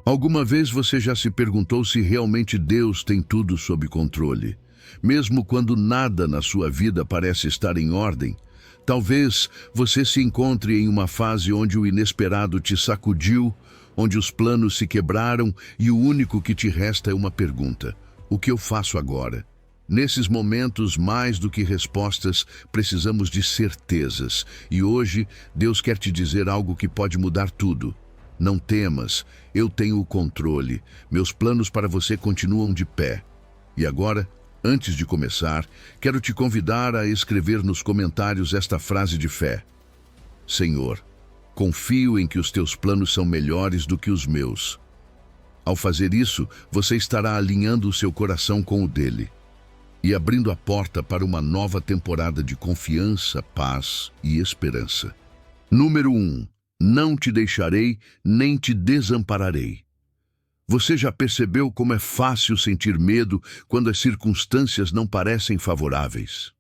Alguma vez você já se perguntou se realmente Deus tem tudo sob controle? Mesmo quando nada na sua vida parece estar em ordem? Talvez você se encontre em uma fase onde o inesperado te sacudiu, onde os planos se quebraram e o único que te resta é uma pergunta: o que eu faço agora? Nesses momentos, mais do que respostas, precisamos de certezas. E hoje, Deus quer te dizer algo que pode mudar tudo. Não temas, eu tenho o controle. Meus planos para você continuam de pé. E agora, antes de começar, quero te convidar a escrever nos comentários esta frase de fé: Senhor, confio em que os teus planos são melhores do que os meus. Ao fazer isso, você estará alinhando o seu coração com o dele e abrindo a porta para uma nova temporada de confiança, paz e esperança. Número 1. Não te deixarei, nem te desampararei. Você já percebeu como é fácil sentir medo quando as circunstâncias não parecem favoráveis?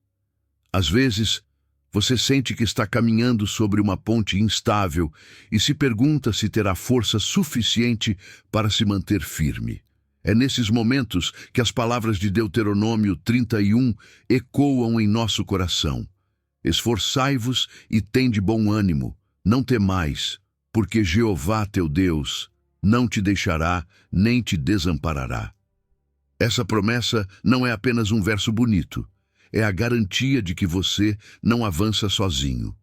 Às vezes, você sente que está caminhando sobre uma ponte instável e se pergunta se terá força suficiente para se manter firme. É nesses momentos que as palavras de Deuteronômio 31 ecoam em nosso coração. Esforçai-vos e tende bom ânimo, não temais, porque Jeová teu Deus não te deixará, nem te desamparará. Essa promessa não é apenas um verso bonito, é a garantia de que você não avança sozinho.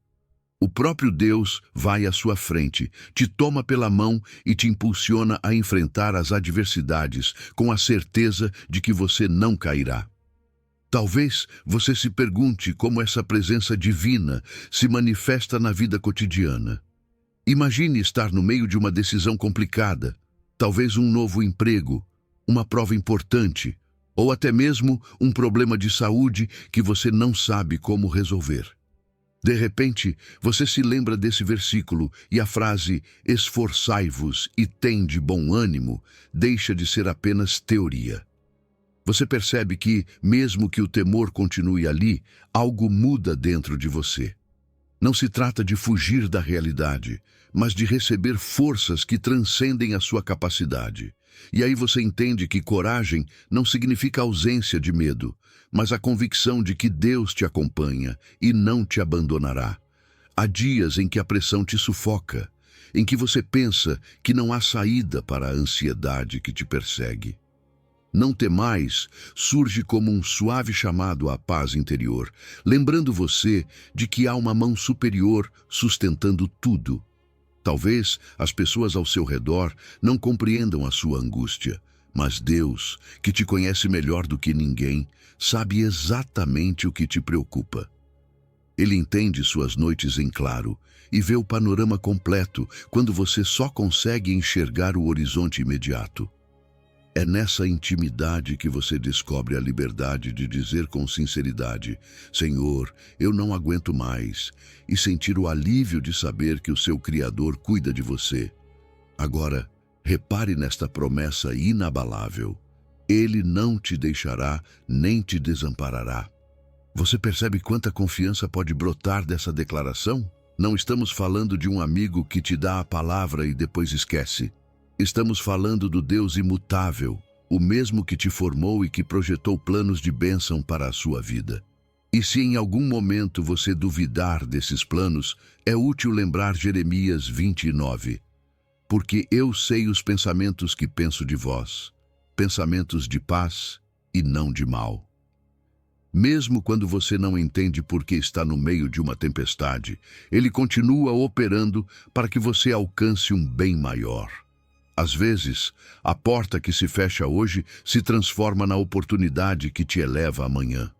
O próprio Deus vai à sua frente, te toma pela mão e te impulsiona a enfrentar as adversidades com a certeza de que você não cairá. Talvez você se pergunte como essa presença divina se manifesta na vida cotidiana. Imagine estar no meio de uma decisão complicada, talvez um novo emprego, uma prova importante, ou até mesmo um problema de saúde que você não sabe como resolver. De repente, você se lembra desse versículo e a frase "esforçai-vos e tende bom ânimo" deixa de ser apenas teoria. Você percebe que, mesmo que o temor continue ali, algo muda dentro de você. Não se trata de fugir da realidade, mas de receber forças que transcendem a sua capacidade. E aí você entende que coragem não significa ausência de medo, mas a convicção de que Deus te acompanha e não te abandonará. Há dias em que a pressão te sufoca, em que você pensa que não há saída para a ansiedade que te persegue. Não temais surge como um suave chamado à paz interior, lembrando você de que há uma mão superior sustentando tudo. Talvez as pessoas ao seu redor não compreendam a sua angústia, mas Deus, que te conhece melhor do que ninguém, sabe exatamente o que te preocupa. Ele entende suas noites em claro e vê o panorama completo quando você só consegue enxergar o horizonte imediato. É nessa intimidade que você descobre a liberdade de dizer com sinceridade: Senhor, eu não aguento mais, e sentir o alívio de saber que o seu Criador cuida de você. Agora, repare nesta promessa inabalável: Ele não te deixará, nem te desamparará. Você percebe quanta confiança pode brotar dessa declaração? Não estamos falando de um amigo que te dá a palavra e depois esquece. Estamos falando do Deus imutável, o mesmo que te formou e que projetou planos de bênção para a sua vida. E se em algum momento você duvidar desses planos, é útil lembrar Jeremias 29. Porque eu sei os pensamentos que penso de vós, pensamentos de paz e não de mal. Mesmo quando você não entende por que está no meio de uma tempestade, Ele continua operando para que você alcance um bem maior. Às vezes, a porta que se fecha hoje se transforma na oportunidade que te eleva amanhã.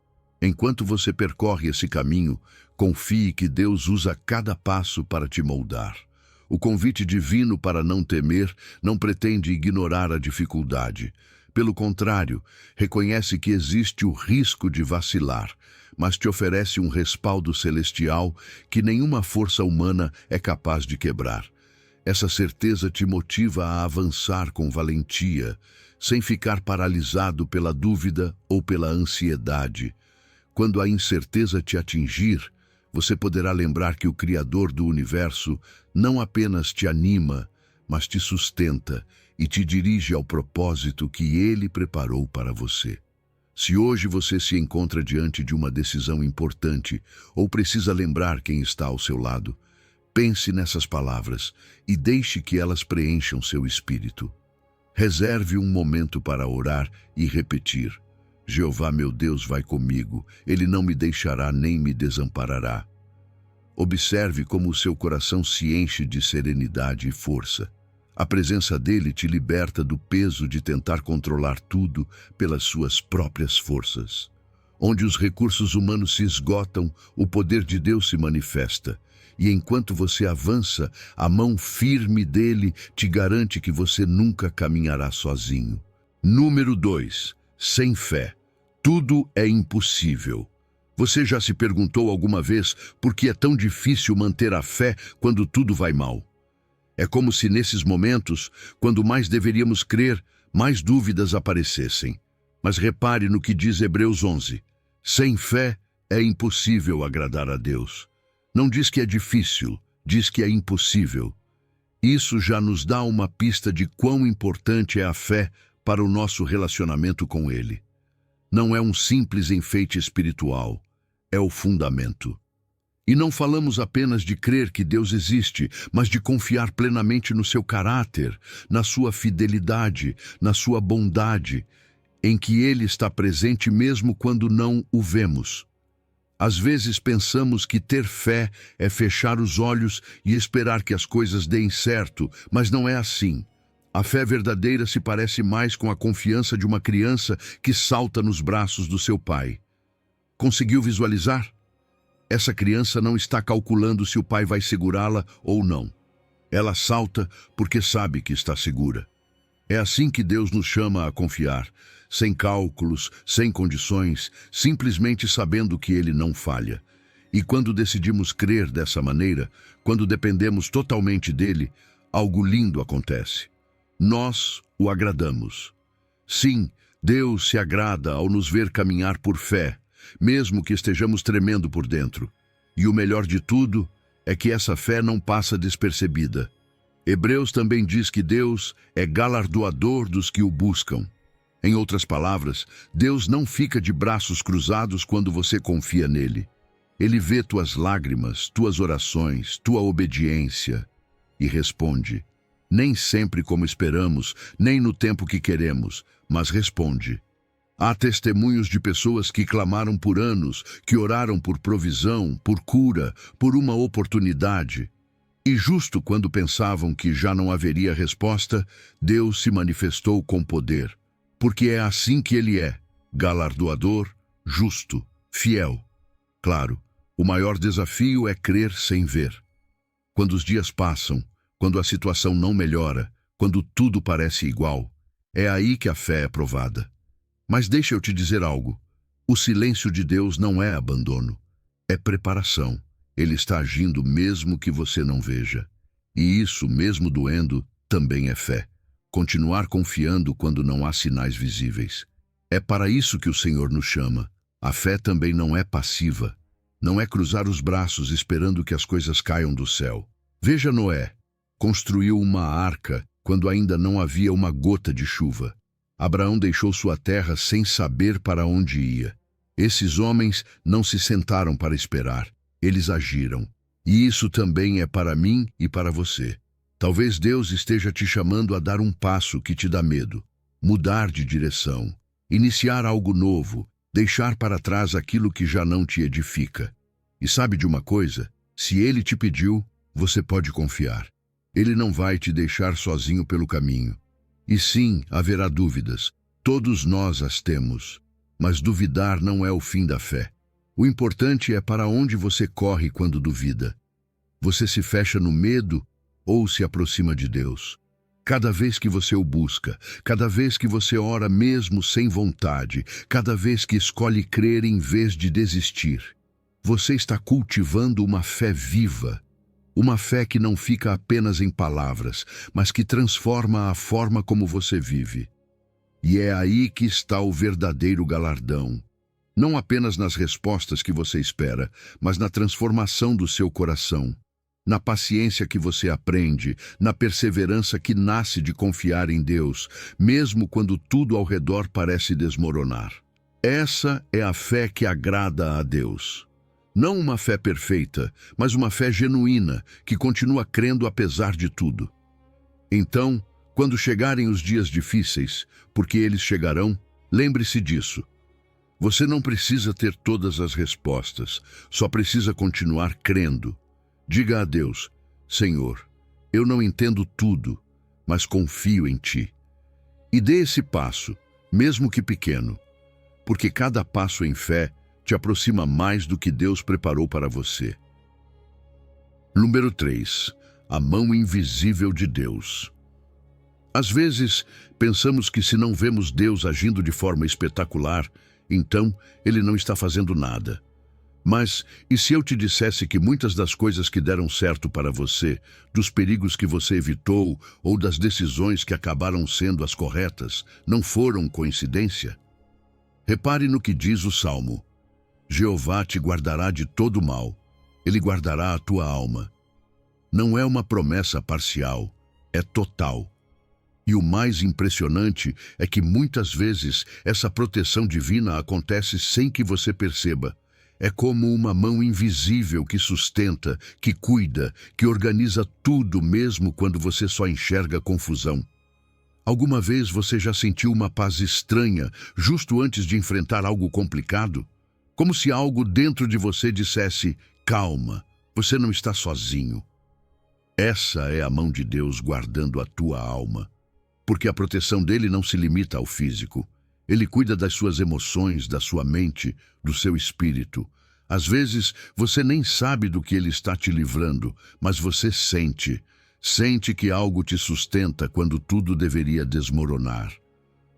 Enquanto você percorre esse caminho, confie que Deus usa cada passo para te moldar. O convite divino para não temer não pretende ignorar a dificuldade. Pelo contrário, reconhece que existe o risco de vacilar, mas te oferece um respaldo celestial que nenhuma força humana é capaz de quebrar. Essa certeza te motiva a avançar com valentia, sem ficar paralisado pela dúvida ou pela ansiedade. Quando a incerteza te atingir, você poderá lembrar que o Criador do universo não apenas te anima, mas te sustenta e te dirige ao propósito que Ele preparou para você. Se hoje você se encontra diante de uma decisão importante ou precisa lembrar quem está ao seu lado, pense nessas palavras e deixe que elas preencham seu espírito. Reserve um momento para orar e repetir: Jeová meu Deus vai comigo, Ele não me deixará nem me desamparará. Observe como o seu coração se enche de serenidade e força. A presença dele te liberta do peso de tentar controlar tudo pelas suas próprias forças. Onde os recursos humanos se esgotam, o poder de Deus se manifesta. E enquanto você avança, a mão firme dele te garante que você nunca caminhará sozinho. Número 2. Sem fé, tudo é impossível. Você já se perguntou alguma vez por que é tão difícil manter a fé quando tudo vai mal? É como se nesses momentos, quando mais deveríamos crer, mais dúvidas aparecessem. Mas repare no que diz Hebreus 11. Sem fé é impossível agradar a Deus. Não diz que é difícil, diz que é impossível. Isso já nos dá uma pista de quão importante é a fé para o nosso relacionamento com Ele. Não é um simples enfeite espiritual, é o fundamento. E não falamos apenas de crer que Deus existe, mas de confiar plenamente no seu caráter, na sua fidelidade, na sua bondade, em que Ele está presente mesmo quando não o vemos. Às vezes pensamos que ter fé é fechar os olhos e esperar que as coisas deem certo, mas não é assim. A fé verdadeira se parece mais com a confiança de uma criança que salta nos braços do seu pai. Conseguiu visualizar? Essa criança não está calculando se o pai vai segurá-la ou não. Ela salta porque sabe que está segura. É assim que Deus nos chama a confiar, sem cálculos, sem condições, simplesmente sabendo que Ele não falha. E quando decidimos crer dessa maneira, quando dependemos totalmente dEle, algo lindo acontece. Nós o agradamos. Sim, Deus se agrada ao nos ver caminhar por fé, mesmo que estejamos tremendo por dentro. E o melhor de tudo é que essa fé não passa despercebida. Hebreus também diz que Deus é galardoador dos que o buscam. Em outras palavras, Deus não fica de braços cruzados quando você confia nele. Ele vê tuas lágrimas, tuas orações, tua obediência e responde. Nem sempre como esperamos, nem no tempo que queremos, mas responde. Há testemunhos de pessoas que clamaram por anos, que oraram por provisão, por cura, por uma oportunidade. E justo quando pensavam que já não haveria resposta, Deus se manifestou com poder. Porque é assim que Ele é, galardoador, justo, fiel. Claro, o maior desafio é crer sem ver. Quando os dias passam, quando a situação não melhora, quando tudo parece igual, é aí que a fé é provada. Mas deixa eu te dizer algo. O silêncio de Deus não é abandono, é preparação. Ele está agindo mesmo que você não veja. E isso, mesmo doendo, também é fé. Continuar confiando quando não há sinais visíveis. É para isso que o Senhor nos chama. A fé também não é passiva. Não é cruzar os braços esperando que as coisas caiam do céu. Veja Noé. Construiu uma arca quando ainda não havia uma gota de chuva. Abraão deixou sua terra sem saber para onde ia. Esses homens não se sentaram para esperar. Eles agiram. E isso também é para mim e para você. Talvez Deus esteja te chamando a dar um passo que te dá medo. Mudar de direção. Iniciar algo novo. Deixar para trás aquilo que já não te edifica. E sabe de uma coisa? Se Ele te pediu, você pode confiar. Ele não vai te deixar sozinho pelo caminho. E sim, haverá dúvidas. Todos nós as temos. Mas duvidar não é o fim da fé. O importante é para onde você corre quando duvida. Você se fecha no medo ou se aproxima de Deus? Cada vez que você o busca, cada vez que você ora mesmo sem vontade, cada vez que escolhe crer em vez de desistir, você está cultivando uma fé viva. Uma fé que não fica apenas em palavras, mas que transforma a forma como você vive. E é aí que está o verdadeiro galardão. Não apenas nas respostas que você espera, mas na transformação do seu coração. na paciência que você aprende, na perseverança que nasce de confiar em Deus, mesmo quando tudo ao redor parece desmoronar. Essa é a fé que agrada a Deus. Não uma fé perfeita, mas uma fé genuína, que continua crendo apesar de tudo. Então, quando chegarem os dias difíceis, porque eles chegarão, lembre-se disso. Você não precisa ter todas as respostas, só precisa continuar crendo. Diga a Deus: Senhor, eu não entendo tudo, mas confio em Ti. E dê esse passo, mesmo que pequeno, porque cada passo em fé te aproxima mais do que Deus preparou para você. Número 3. A mão invisível de Deus. Às vezes, pensamos que se não vemos Deus agindo de forma espetacular, então Ele não está fazendo nada. Mas, e se eu te dissesse que muitas das coisas que deram certo para você, dos perigos que você evitou ou das decisões que acabaram sendo as corretas, não foram coincidência? Repare no que diz o Salmo: Jeová te guardará de todo mal, Ele guardará a tua alma. Não é uma promessa parcial, é total. E o mais impressionante é que muitas vezes essa proteção divina acontece sem que você perceba. É como uma mão invisível que sustenta, que cuida, que organiza tudo mesmo quando você só enxerga confusão. Alguma vez você já sentiu uma paz estranha justo antes de enfrentar algo complicado? Como se algo dentro de você dissesse: calma, você não está sozinho. Essa é a mão de Deus guardando a tua alma. Porque a proteção dele não se limita ao físico. Ele cuida das suas emoções, da sua mente, do seu espírito. Às vezes, você nem sabe do que ele está te livrando, mas você sente. Sente que algo te sustenta quando tudo deveria desmoronar.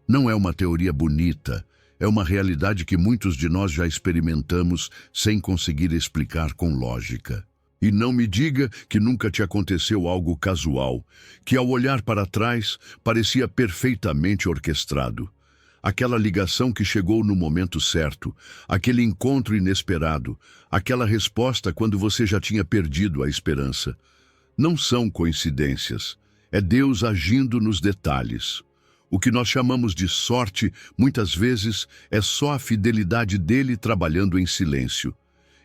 Não é uma teoria bonita, é uma realidade que muitos de nós já experimentamos sem conseguir explicar com lógica. E não me diga que nunca te aconteceu algo casual, que ao olhar para trás parecia perfeitamente orquestrado. Aquela ligação que chegou no momento certo, aquele encontro inesperado, aquela resposta quando você já tinha perdido a esperança. Não são coincidências, é Deus agindo nos detalhes. O que nós chamamos de sorte, muitas vezes, é só a fidelidade dele trabalhando em silêncio.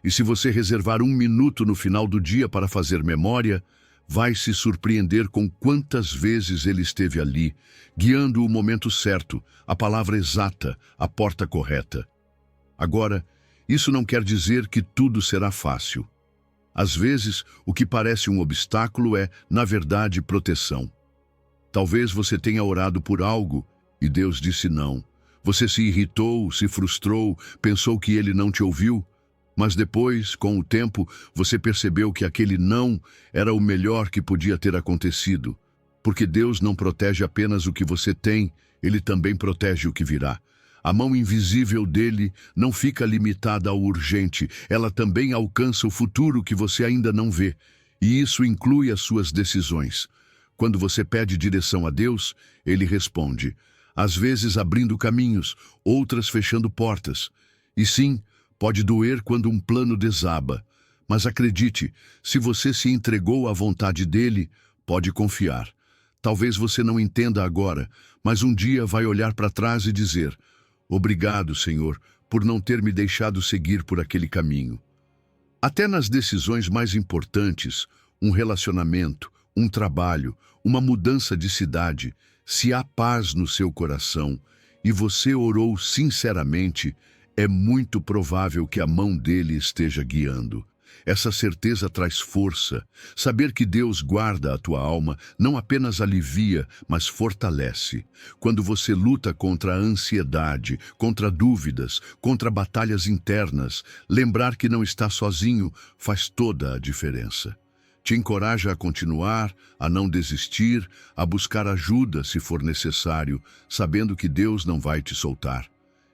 E se você reservar 1 minuto no final do dia para fazer memória, vai se surpreender com quantas vezes ele esteve ali, guiando o momento certo, a palavra exata, a porta correta. Agora, isso não quer dizer que tudo será fácil. Às vezes, o que parece um obstáculo é, na verdade, proteção. Talvez você tenha orado por algo e Deus disse não. Você se irritou, se frustrou, pensou que ele não te ouviu. Mas depois, com o tempo, você percebeu que aquele não era o melhor que podia ter acontecido. Porque Deus não protege apenas o que você tem, Ele também protege o que virá. A mão invisível dele não fica limitada ao urgente, ela também alcança o futuro que você ainda não vê. E isso inclui as suas decisões. Quando você pede direção a Deus, Ele responde. Às vezes abrindo caminhos, outras fechando portas. E sim, pode doer quando um plano desaba, mas acredite, se você se entregou à vontade dele, pode confiar. Talvez você não entenda agora, mas um dia vai olhar para trás e dizer: obrigado, Senhor, por não ter me deixado seguir por aquele caminho. Até nas decisões mais importantes, um relacionamento, um trabalho, uma mudança de cidade, se há paz no seu coração e você orou sinceramente, é muito provável que a mão dele esteja guiando. Essa certeza traz força. Saber que Deus guarda a tua alma não apenas alivia, mas fortalece. Quando você luta contra a ansiedade, contra dúvidas, contra batalhas internas, lembrar que não está sozinho faz toda a diferença. Te encoraja a continuar, a não desistir, a buscar ajuda se for necessário, sabendo que Deus não vai te soltar.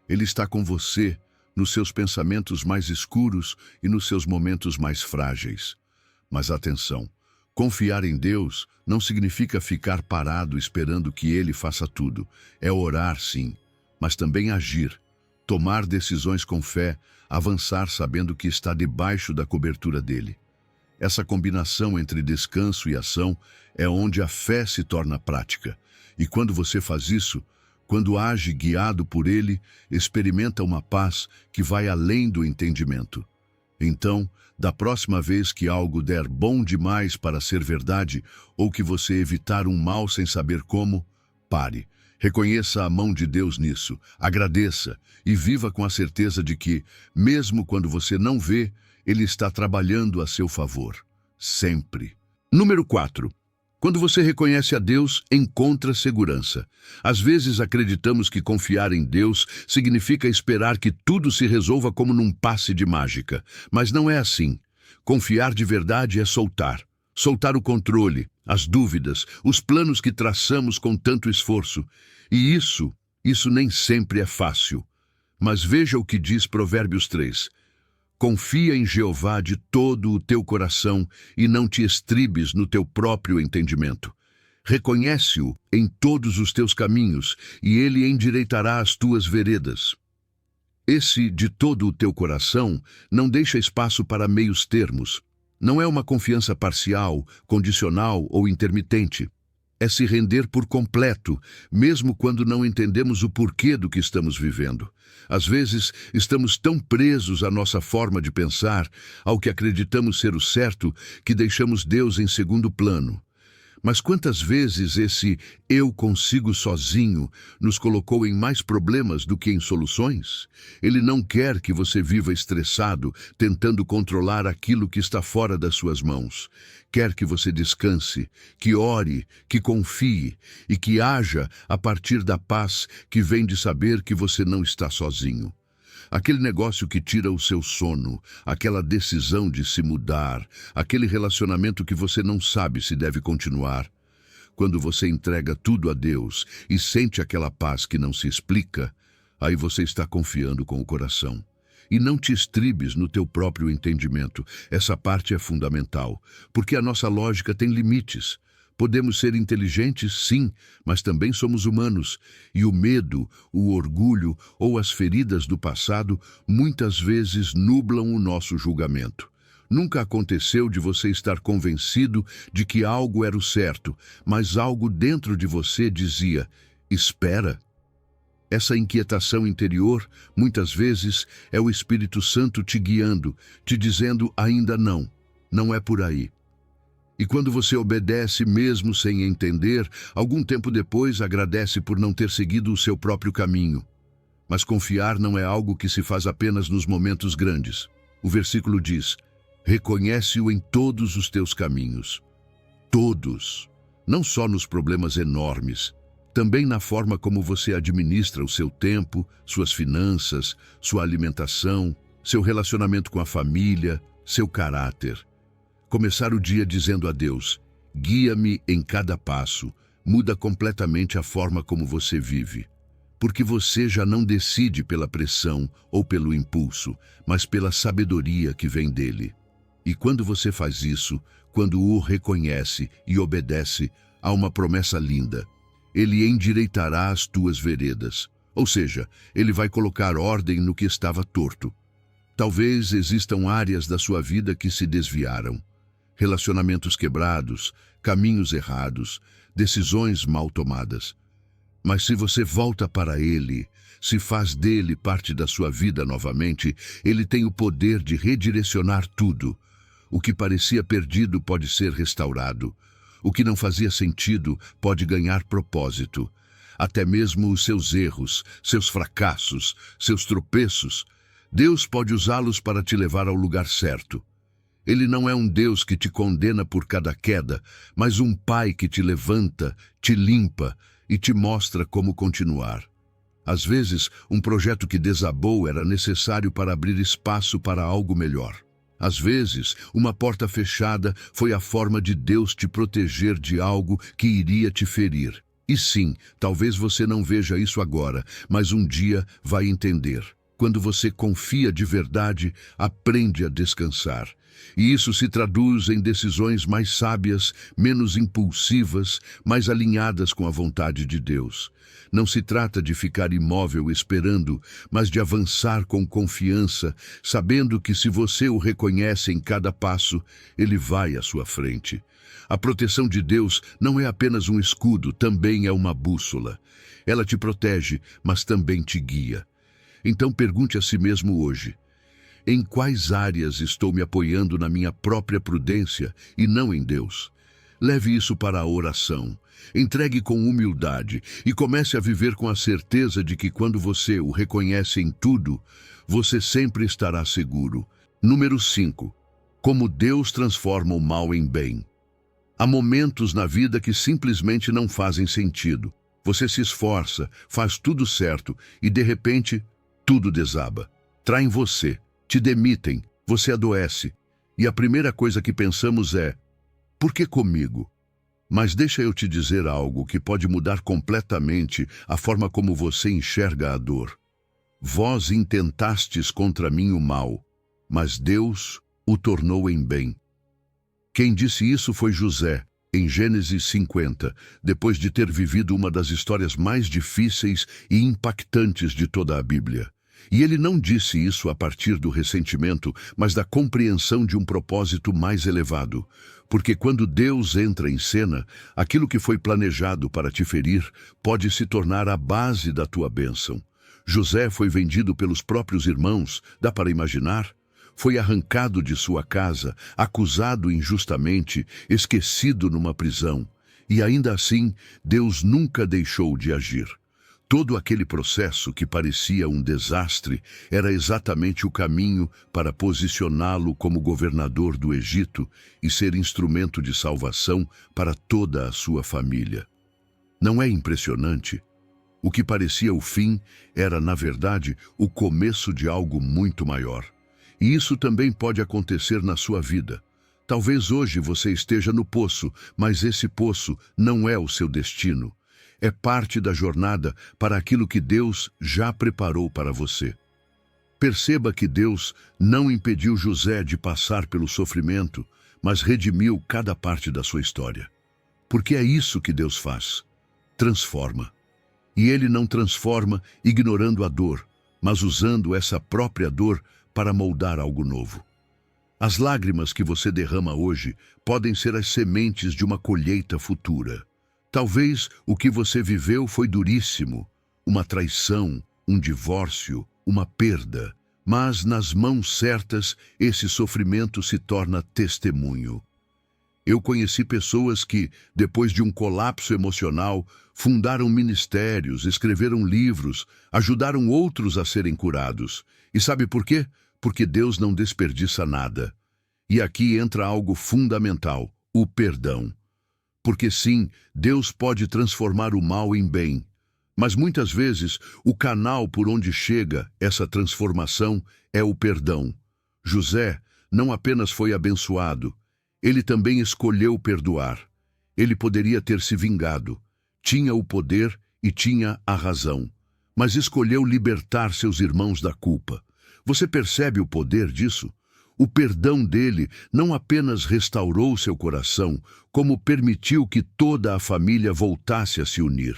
Ele está com você, nos seus pensamentos mais escuros e nos seus momentos mais frágeis. Mas atenção, confiar em Deus não significa ficar parado esperando que Ele faça tudo. É orar, sim, mas também agir, tomar decisões com fé, avançar sabendo que está debaixo da cobertura dele. Essa combinação entre descanso e ação é onde a fé se torna prática. E quando você faz isso, quando age guiado por ele, experimenta uma paz que vai além do entendimento. Então, da próxima vez que algo der bom demais para ser verdade, ou que você evitar um mal sem saber como, pare. Reconheça a mão de Deus nisso, agradeça e viva com a certeza de que, mesmo quando você não vê, Ele está trabalhando a seu favor. Sempre. Número 4. Quando você reconhece a Deus, encontra segurança. Às vezes acreditamos que confiar em Deus significa esperar que tudo se resolva como num passe de mágica. Mas não é assim. Confiar de verdade é soltar. Soltar o controle, as dúvidas, os planos que traçamos com tanto esforço. E isso nem sempre é fácil. Mas veja o que diz Provérbios 3. Confia em Jeová de todo o teu coração e não te estribes no teu próprio entendimento. Reconhece-o em todos os teus caminhos e ele endireitará as tuas veredas. Esse de todo o teu coração não deixa espaço para meios termos. Não é uma confiança parcial, condicional ou intermitente. É se render por completo, mesmo quando não entendemos o porquê do que estamos vivendo. Às vezes, estamos tão presos à nossa forma de pensar, ao que acreditamos ser o certo, que deixamos Deus em segundo plano. Mas quantas vezes esse "eu consigo sozinho" nos colocou em mais problemas do que em soluções? Ele não quer que você viva estressado, tentando controlar aquilo que está fora das suas mãos. Quer que você descanse, que ore, que confie e que haja a partir da paz que vem de saber que você não está sozinho. Aquele negócio que tira o seu sono, aquela decisão de se mudar, aquele relacionamento que você não sabe se deve continuar. Quando você entrega tudo a Deus e sente aquela paz que não se explica, aí você está confiando com o coração. E não te estribes no teu próprio entendimento. Essa parte é fundamental, porque a nossa lógica tem limites. Podemos ser inteligentes, sim, mas também somos humanos. E o medo, o orgulho ou as feridas do passado muitas vezes nublam o nosso julgamento. Nunca aconteceu de você estar convencido de que algo era o certo, mas algo dentro de você dizia: espera. Essa inquietação interior, muitas vezes, é o Espírito Santo te guiando, te dizendo ainda não, não é por aí. E quando você obedece mesmo sem entender, algum tempo depois agradece por não ter seguido o seu próprio caminho. Mas confiar não é algo que se faz apenas nos momentos grandes. O versículo diz: reconhece-o em todos os teus caminhos. Todos. Não só nos problemas enormes, também na forma como você administra o seu tempo, suas finanças, sua alimentação, seu relacionamento com a família, seu caráter. Começar o dia dizendo a Deus: guia-me em cada passo, muda completamente a forma como você vive. Porque você já não decide pela pressão ou pelo impulso, mas pela sabedoria que vem dele. E quando você faz isso, quando o reconhece e obedece, há uma promessa linda. Ele endireitará as tuas veredas. Ou seja, ele vai colocar ordem no que estava torto. Talvez existam áreas da sua vida que se desviaram. Relacionamentos quebrados, caminhos errados, decisões mal tomadas. Mas se você volta para Ele, se faz dele parte da sua vida novamente, Ele tem o poder de redirecionar tudo. O que parecia perdido pode ser restaurado. O que não fazia sentido pode ganhar propósito. Até mesmo os seus erros, seus fracassos, seus tropeços, Deus pode usá-los para te levar ao lugar certo. Ele não é um Deus que te condena por cada queda, mas um Pai que te levanta, te limpa e te mostra como continuar. Às vezes, um projeto que desabou era necessário para abrir espaço para algo melhor. Às vezes, uma porta fechada foi a forma de Deus te proteger de algo que iria te ferir. E sim, talvez você não veja isso agora, mas um dia vai entender. quando você confia de verdade, aprende a descansar. E isso se traduz em decisões mais sábias, menos impulsivas, mais alinhadas com a vontade de Deus. Não se trata de ficar imóvel esperando, mas de avançar com confiança, sabendo que se você o reconhece em cada passo, ele vai à sua frente. A proteção de Deus não é apenas um escudo, também é uma bússola. Ela te protege, mas também te guia. Então pergunte a si mesmo hoje: em quais áreas estou me apoiando na minha própria prudência e não em Deus? Leve isso para a oração. Entregue com humildade e comece a viver com a certeza de que quando você o reconhece em tudo, você sempre estará seguro. Número 5. Como Deus transforma o mal em bem. Há momentos na vida que simplesmente não fazem sentido. Você se esforça, faz tudo certo e, de repente, tudo desaba. Traem você, te demitem, você adoece. E a primeira coisa que pensamos é: por que comigo? Mas deixa eu te dizer algo que pode mudar completamente a forma como você enxerga a dor. Vós intentastes contra mim o mal, mas Deus o tornou em bem. Quem disse isso foi José, em Gênesis 50, depois de ter vivido uma das histórias mais difíceis e impactantes de toda a Bíblia. E ele não disse isso a partir do ressentimento, mas da compreensão de um propósito mais elevado. Porque quando Deus entra em cena, aquilo que foi planejado para te ferir pode se tornar a base da tua bênção. José foi vendido pelos próprios irmãos, dá para imaginar? Foi arrancado de sua casa, acusado injustamente, esquecido numa prisão. E ainda assim, Deus nunca deixou de agir. Todo aquele processo que parecia um desastre era exatamente o caminho para posicioná-lo como governador do Egito e ser instrumento de salvação para toda a sua família. Não é impressionante? O que parecia o fim era, na verdade, o começo de algo muito maior. E isso também pode acontecer na sua vida. Talvez hoje você esteja no poço, mas esse poço não é o seu destino. É parte da jornada para aquilo que Deus já preparou para você. Perceba que Deus não impediu José de passar pelo sofrimento, mas redimiu cada parte da sua história. Porque é isso que Deus faz. Transforma. E Ele não transforma ignorando a dor, mas usando essa própria dor para moldar algo novo. As lágrimas que você derrama hoje podem ser as sementes de uma colheita futura. Talvez o que você viveu foi duríssimo, uma traição, um divórcio, uma perda, mas nas mãos certas esse sofrimento se torna testemunho. Eu conheci pessoas que, depois de um colapso emocional, fundaram ministérios, escreveram livros, ajudaram outros a serem curados. E sabe por quê? Porque Deus não desperdiça nada. E aqui entra algo fundamental: o perdão. Porque sim, Deus pode transformar o mal em bem. Mas muitas vezes, o canal por onde chega essa transformação é o perdão. José não apenas foi abençoado, ele também escolheu perdoar. Ele poderia ter se vingado, tinha o poder e tinha a razão, mas escolheu libertar seus irmãos da culpa. Você percebe o poder disso? O perdão dele não apenas restaurou seu coração, como permitiu que toda a família voltasse a se unir.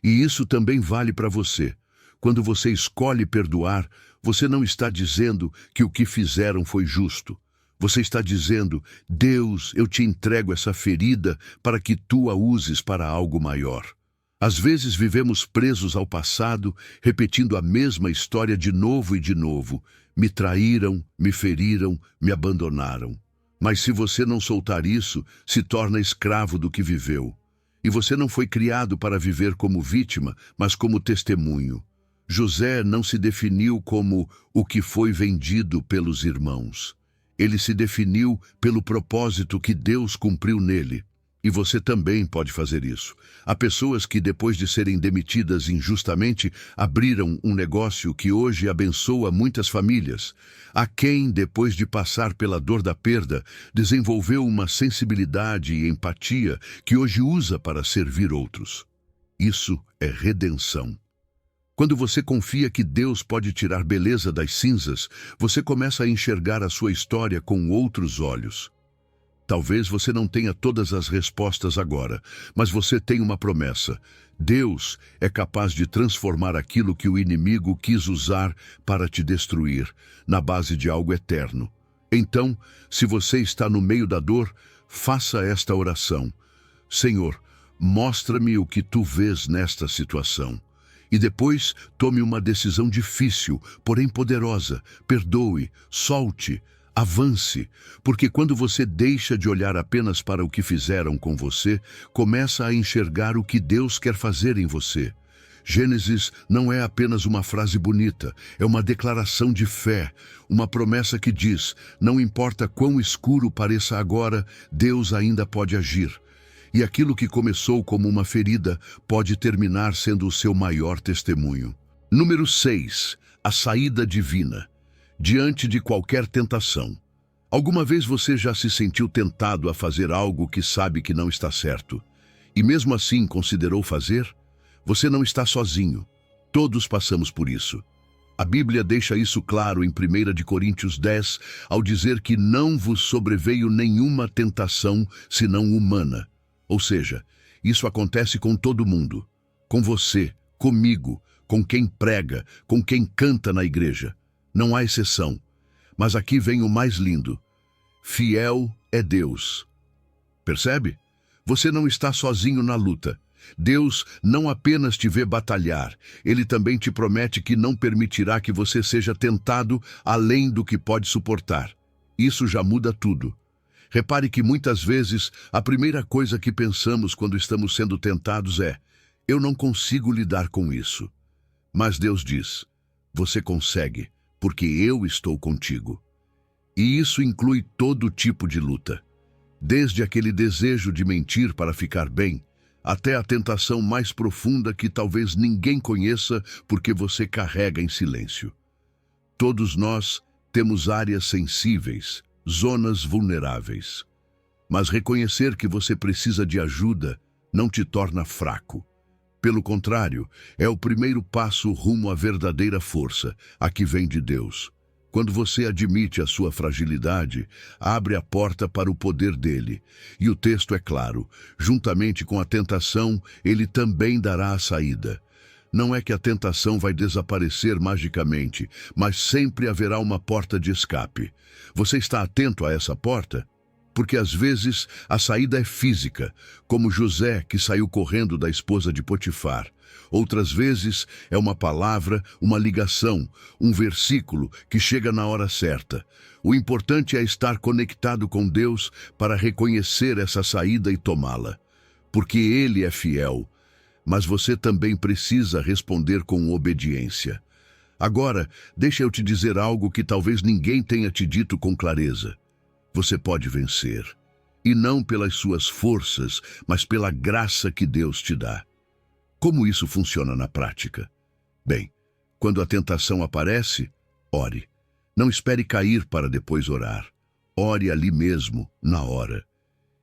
E isso também vale para você. Quando você escolhe perdoar, você não está dizendo que o que fizeram foi justo. Você está dizendo: Deus, eu te entrego essa ferida para que tu a uses para algo maior. Às vezes vivemos presos ao passado, repetindo a mesma história de novo e de novo. Me traíram, me feriram, me abandonaram. Mas se você não soltar isso, se torna escravo do que viveu. E você não foi criado para viver como vítima, mas como testemunho. José não se definiu como o que foi vendido pelos irmãos. Ele se definiu pelo propósito que Deus cumpriu nele. E você também pode fazer isso. Há pessoas que, depois de serem demitidas injustamente, abriram um negócio que hoje abençoa muitas famílias. Há quem, depois de passar pela dor da perda, desenvolveu uma sensibilidade e empatia que hoje usa para servir outros. Isso é redenção. Quando você confia que Deus pode tirar beleza das cinzas, você começa a enxergar a sua história com outros olhos. Talvez você não tenha todas as respostas agora, mas você tem uma promessa. Deus é capaz de transformar aquilo que o inimigo quis usar para te destruir, na base de algo eterno. Então, se você está no meio da dor, faça esta oração. Senhor, mostra-me o que tu vês nesta situação. E depois, tome uma decisão difícil, porém poderosa. Perdoe, solte, avance, porque quando você deixa de olhar apenas para o que fizeram com você, começa a enxergar o que Deus quer fazer em você. Gênesis não é apenas uma frase bonita, é uma declaração de fé, uma promessa que diz: não importa quão escuro pareça agora, Deus ainda pode agir. E aquilo que começou como uma ferida pode terminar sendo o seu maior testemunho. Número 6. A saída divina. Diante de qualquer tentação. Alguma vez você já se sentiu tentado a fazer algo que sabe que não está certo, e mesmo assim considerou fazer? Você não está sozinho. Todos passamos por isso. A Bíblia deixa isso claro em 1 de Coríntios 10, ao dizer que não vos sobreveio nenhuma tentação senão humana. Ou seja, isso acontece com todo mundo. Com você, comigo, com quem prega, com quem canta na igreja. Não há exceção. Mas aqui vem o mais lindo. Fiel é Deus. Percebe? Você não está sozinho na luta. Deus não apenas te vê batalhar, Ele também te promete que não permitirá que você seja tentado além do que pode suportar. Isso já muda tudo. Repare que muitas vezes a primeira coisa que pensamos quando estamos sendo tentados é: eu não consigo lidar com isso. Mas Deus diz: você consegue, porque eu estou contigo. E isso inclui todo tipo de luta. Desde aquele desejo de mentir para ficar bem, até a tentação mais profunda que talvez ninguém conheça porque você carrega em silêncio. Todos nós temos áreas sensíveis, zonas vulneráveis. Mas reconhecer que você precisa de ajuda não te torna fraco. Pelo contrário, é o primeiro passo rumo à verdadeira força, a que vem de Deus. Quando você admite a sua fragilidade, abre a porta para o poder dele. E o texto é claro: juntamente com a tentação, ele também dará a saída. Não é que a tentação vai desaparecer magicamente, mas sempre haverá uma porta de escape. Você está atento a essa porta? Porque às vezes a saída é física, como José, que saiu correndo da esposa de Potifar. Outras vezes é uma palavra, uma ligação, um versículo que chega na hora certa. O importante é estar conectado com Deus para reconhecer essa saída e tomá-la. Porque Ele é fiel. Mas você também precisa responder com obediência. Agora, deixa eu te dizer algo que talvez ninguém tenha te dito com clareza. Você pode vencer. E não pelas suas forças, mas pela graça que Deus te dá. Como isso funciona na prática? Bem, quando a tentação aparece, ore. Não espere cair para depois orar. Ore ali mesmo, na hora.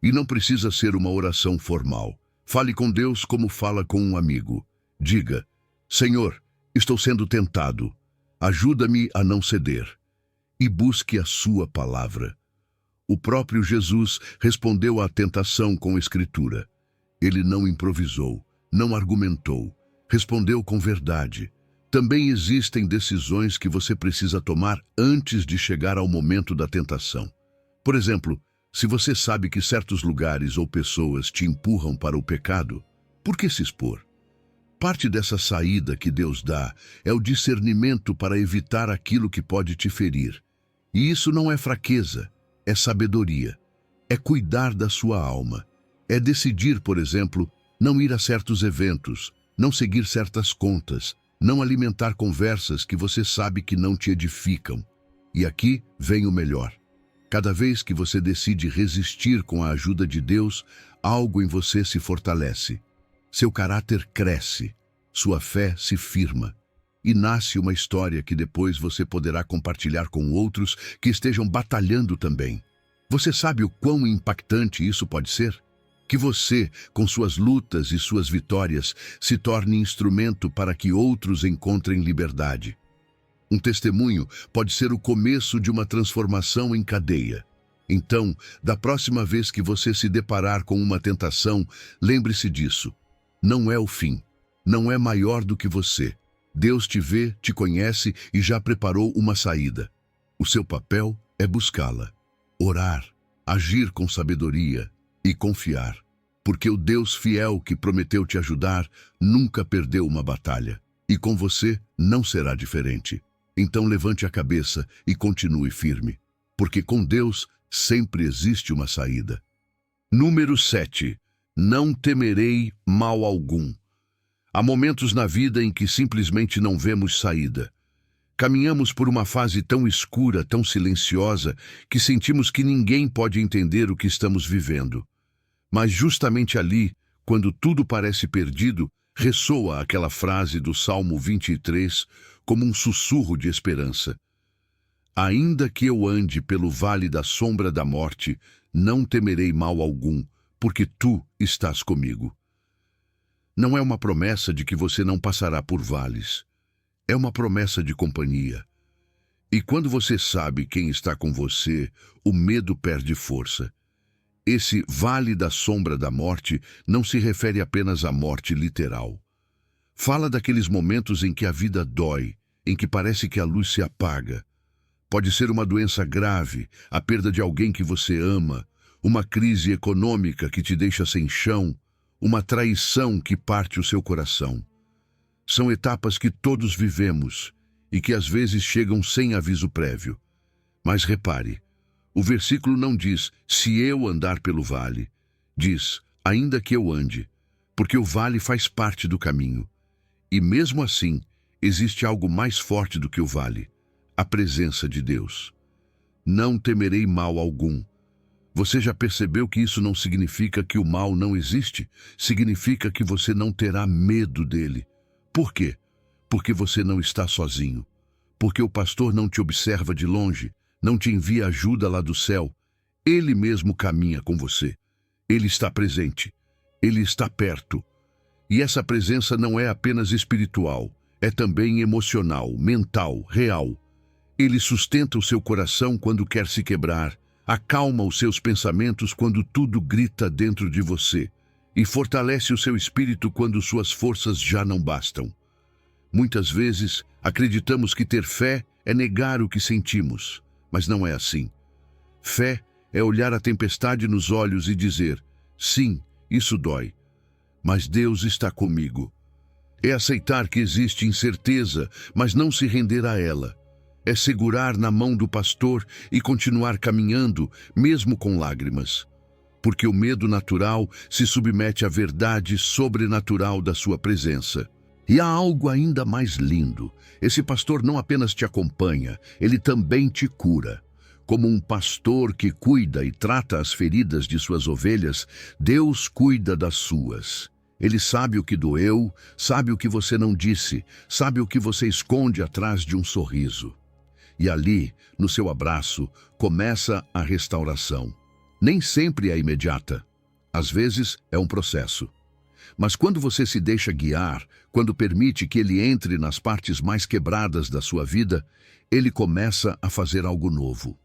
E não precisa ser uma oração formal. Fale com Deus como fala com um amigo. Diga: Senhor, estou sendo tentado. Ajuda-me a não ceder. E busque a sua palavra. O próprio Jesus respondeu à tentação com a Escritura. Ele não improvisou, não argumentou, respondeu com verdade. Também existem decisões que você precisa tomar antes de chegar ao momento da tentação. Por exemplo, se você sabe que certos lugares ou pessoas te empurram para o pecado, por que se expor? Parte dessa saída que Deus dá é o discernimento para evitar aquilo que pode te ferir. E isso não é fraqueza, é sabedoria. É cuidar da sua alma. É decidir, por exemplo, não ir a certos eventos, não seguir certas contas, não alimentar conversas que você sabe que não te edificam. E aqui vem o melhor. Cada vez que você decide resistir com a ajuda de Deus, algo em você se fortalece. Seu caráter cresce, sua fé se firma. E nasce uma história que depois você poderá compartilhar com outros que estejam batalhando também. Você sabe o quão impactante isso pode ser? Que você, com suas lutas e suas vitórias, se torne instrumento para que outros encontrem liberdade. Um testemunho pode ser o começo de uma transformação em cadeia. Então, da próxima vez que você se deparar com uma tentação, lembre-se disso. Não é o fim. Não é maior do que você. Deus te vê, te conhece e já preparou uma saída. O seu papel é buscá-la, orar, agir com sabedoria e confiar. Porque o Deus fiel que prometeu te ajudar nunca perdeu uma batalha. E com você não será diferente. Então levante a cabeça e continue firme. Porque com Deus sempre existe uma saída. Número 7. Não temerei mal algum. Há momentos na vida em que simplesmente não vemos saída. Caminhamos por uma fase tão escura, tão silenciosa, que sentimos que ninguém pode entender o que estamos vivendo. Mas justamente ali, quando tudo parece perdido, ressoa aquela frase do Salmo 23 como um sussurro de esperança. Ainda que eu ande pelo vale da sombra da morte, não temerei mal algum, porque tu estás comigo. Não é uma promessa de que você não passará por vales. É uma promessa de companhia. E quando você sabe quem está com você, o medo perde força. Esse vale da sombra da morte não se refere apenas à morte literal. Fala daqueles momentos em que a vida dói, em que parece que a luz se apaga. Pode ser uma doença grave, a perda de alguém que você ama, uma crise econômica que te deixa sem chão, uma traição que parte o seu coração. São etapas que todos vivemos e que às vezes chegam sem aviso prévio. Mas repare, o versículo não diz, se eu andar pelo vale. Diz, ainda que eu ande, porque o vale faz parte do caminho. E mesmo assim, existe algo mais forte do que o vale, a presença de Deus. Não temerei mal algum. Você já percebeu que isso não significa que o mal não existe? Significa que você não terá medo dele. Por quê? Porque você não está sozinho. Porque o pastor não te observa de longe, não te envia ajuda lá do céu. Ele mesmo caminha com você. Ele está presente. Ele está perto. E essa presença não é apenas espiritual, é também emocional, mental, real. Ele sustenta o seu coração quando quer se quebrar, acalma os seus pensamentos quando tudo grita dentro de você e fortalece o seu espírito quando suas forças já não bastam. Muitas vezes, acreditamos que ter fé é negar o que sentimos, mas não é assim. Fé é olhar a tempestade nos olhos e dizer, sim, isso dói, mas Deus está comigo. É aceitar que existe incerteza, mas não se render a ela. É segurar na mão do pastor e continuar caminhando, mesmo com lágrimas. Porque o medo natural se submete à verdade sobrenatural da sua presença. E há algo ainda mais lindo. Esse pastor não apenas te acompanha, ele também te cura. Como um pastor que cuida e trata as feridas de suas ovelhas, Deus cuida das suas. Ele sabe o que doeu, sabe o que você não disse, sabe o que você esconde atrás de um sorriso. E ali, no seu abraço, começa a restauração. Nem sempre é imediata. Às vezes é um processo. Mas quando você se deixa guiar, quando permite que ele entre nas partes mais quebradas da sua vida, ele começa a fazer algo novo.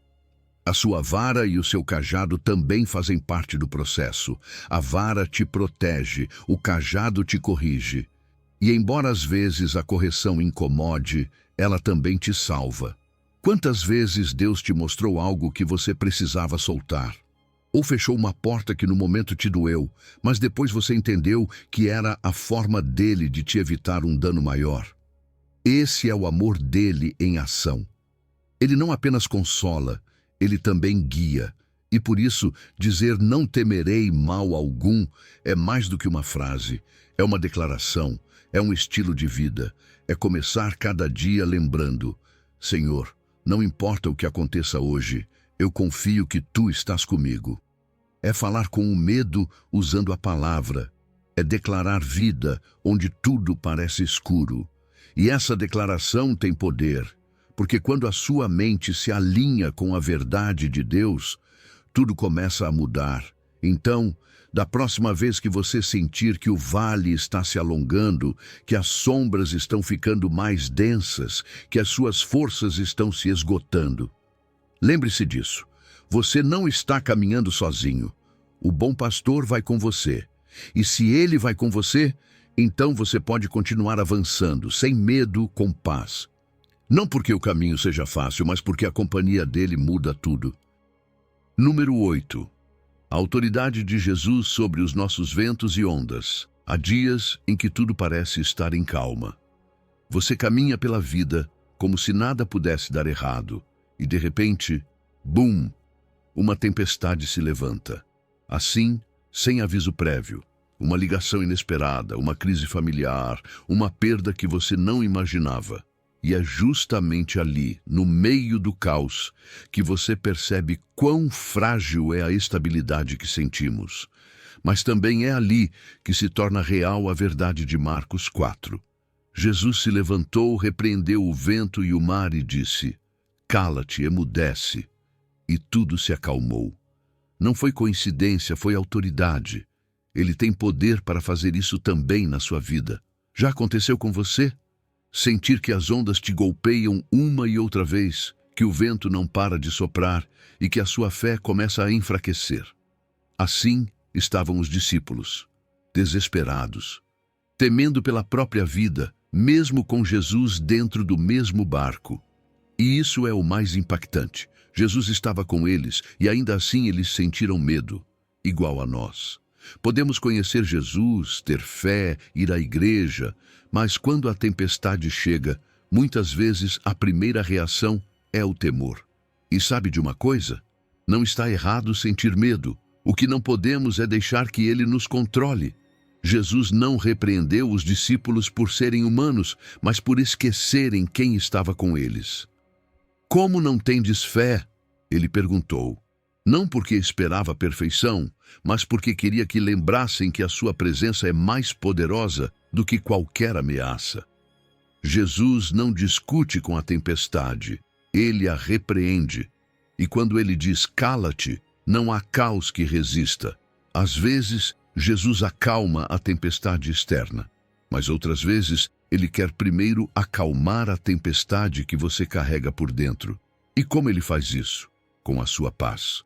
A sua vara e o seu cajado também fazem parte do processo. A vara te protege, o cajado te corrige. E embora às vezes a correção incomode, ela também te salva. Quantas vezes Deus te mostrou algo que você precisava soltar? Ou fechou uma porta que no momento te doeu, mas depois você entendeu que era a forma dele de te evitar um dano maior? Esse é o amor dele em ação. Ele não apenas consola, ele também guia. E por isso, dizer não temerei mal algum é mais do que uma frase, é uma declaração, é um estilo de vida, é começar cada dia lembrando, Senhor, não importa o que aconteça hoje, eu confio que tu estás comigo. É falar com o medo usando a palavra. É declarar vida onde tudo parece escuro. E essa declaração tem poder, porque quando a sua mente se alinha com a verdade de Deus, tudo começa a mudar. Então, Da próxima vez que você sentir que o vale está se alongando, que as sombras estão ficando mais densas, que as suas forças estão se esgotando. Lembre-se disso. Você não está caminhando sozinho. O bom pastor vai com você. E se ele vai com você, então você pode continuar avançando, sem medo, com paz. Não porque o caminho seja fácil, mas porque a companhia dele muda tudo. Número 8. A autoridade de Jesus sobre os nossos ventos e ondas. Há dias em que tudo parece estar em calma. Você caminha pela vida como se nada pudesse dar errado. E de repente, bum! Uma tempestade se levanta. Assim, sem aviso prévio. Uma ligação inesperada, uma crise familiar, uma perda que você não imaginava. E é justamente ali, no meio do caos, que você percebe quão frágil é a estabilidade que sentimos. Mas também é ali que se torna real a verdade de Marcos 4. Jesus se levantou, repreendeu o vento e o mar e disse: "Cala-te, emudece." E tudo se acalmou. Não foi coincidência, foi autoridade. Ele tem poder para fazer isso também na sua vida. Já aconteceu com você? Sentir que as ondas te golpeiam uma e outra vez, que o vento não para de soprar e que a sua fé começa a enfraquecer. Assim estavam os discípulos, desesperados, temendo pela própria vida, mesmo com Jesus dentro do mesmo barco. E isso é o mais impactante. Jesus estava com eles e ainda assim eles sentiram medo, igual a nós. Podemos conhecer Jesus, ter fé, ir à igreja, mas quando a tempestade chega, muitas vezes a primeira reação é o temor. E sabe de uma coisa? Não está errado sentir medo. O que não podemos é deixar que ele nos controle. Jesus não repreendeu os discípulos por serem humanos, mas por esquecerem quem estava com eles. "Como não tendes fé?" ele perguntou. Não porque esperava a perfeição, mas porque queria que lembrassem que a sua presença é mais poderosa do que qualquer ameaça. Jesus não discute com a tempestade, ele a repreende. E quando ele diz "cala-te", não há caos que resista. Às vezes, Jesus acalma a tempestade externa, mas outras vezes ele quer primeiro acalmar a tempestade que você carrega por dentro. E como ele faz isso? Com a sua paz.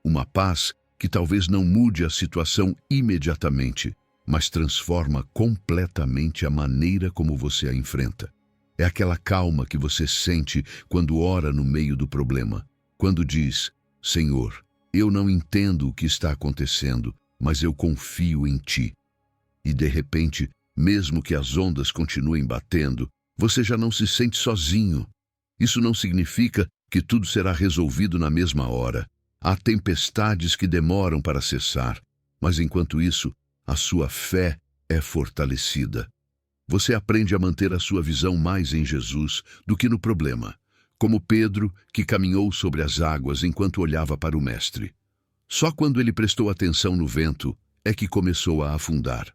Uma paz que talvez não mude a situação imediatamente, mas transforma completamente a maneira como você a enfrenta. É aquela calma que você sente quando ora no meio do problema, quando diz: "Senhor, eu não entendo o que está acontecendo, mas eu confio em Ti." E de repente, mesmo que as ondas continuem batendo, você já não se sente sozinho. Isso não significa que tudo será resolvido na mesma hora. Há tempestades que demoram para cessar, mas enquanto isso, a sua fé é fortalecida. Você aprende a manter a sua visão mais em Jesus do que no problema, como Pedro, que caminhou sobre as águas enquanto olhava para o Mestre. Só quando ele prestou atenção no vento é que começou a afundar.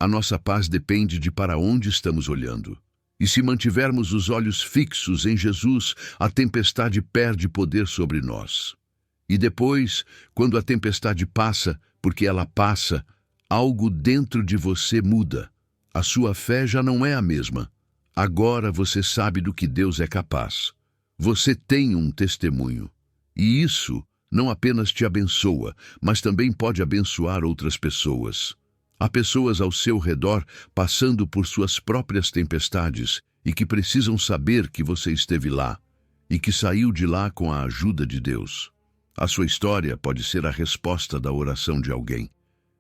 A nossa paz depende de para onde estamos olhando. E se mantivermos os olhos fixos em Jesus, a tempestade perde poder sobre nós. E depois, quando a tempestade passa, porque ela passa, algo dentro de você muda. A sua fé já não é a mesma. Agora você sabe do que Deus é capaz. Você tem um testemunho. E isso não apenas te abençoa, mas também pode abençoar outras pessoas. Há pessoas ao seu redor passando por suas próprias tempestades e que precisam saber que você esteve lá e que saiu de lá com a ajuda de Deus. A sua história pode ser a resposta da oração de alguém.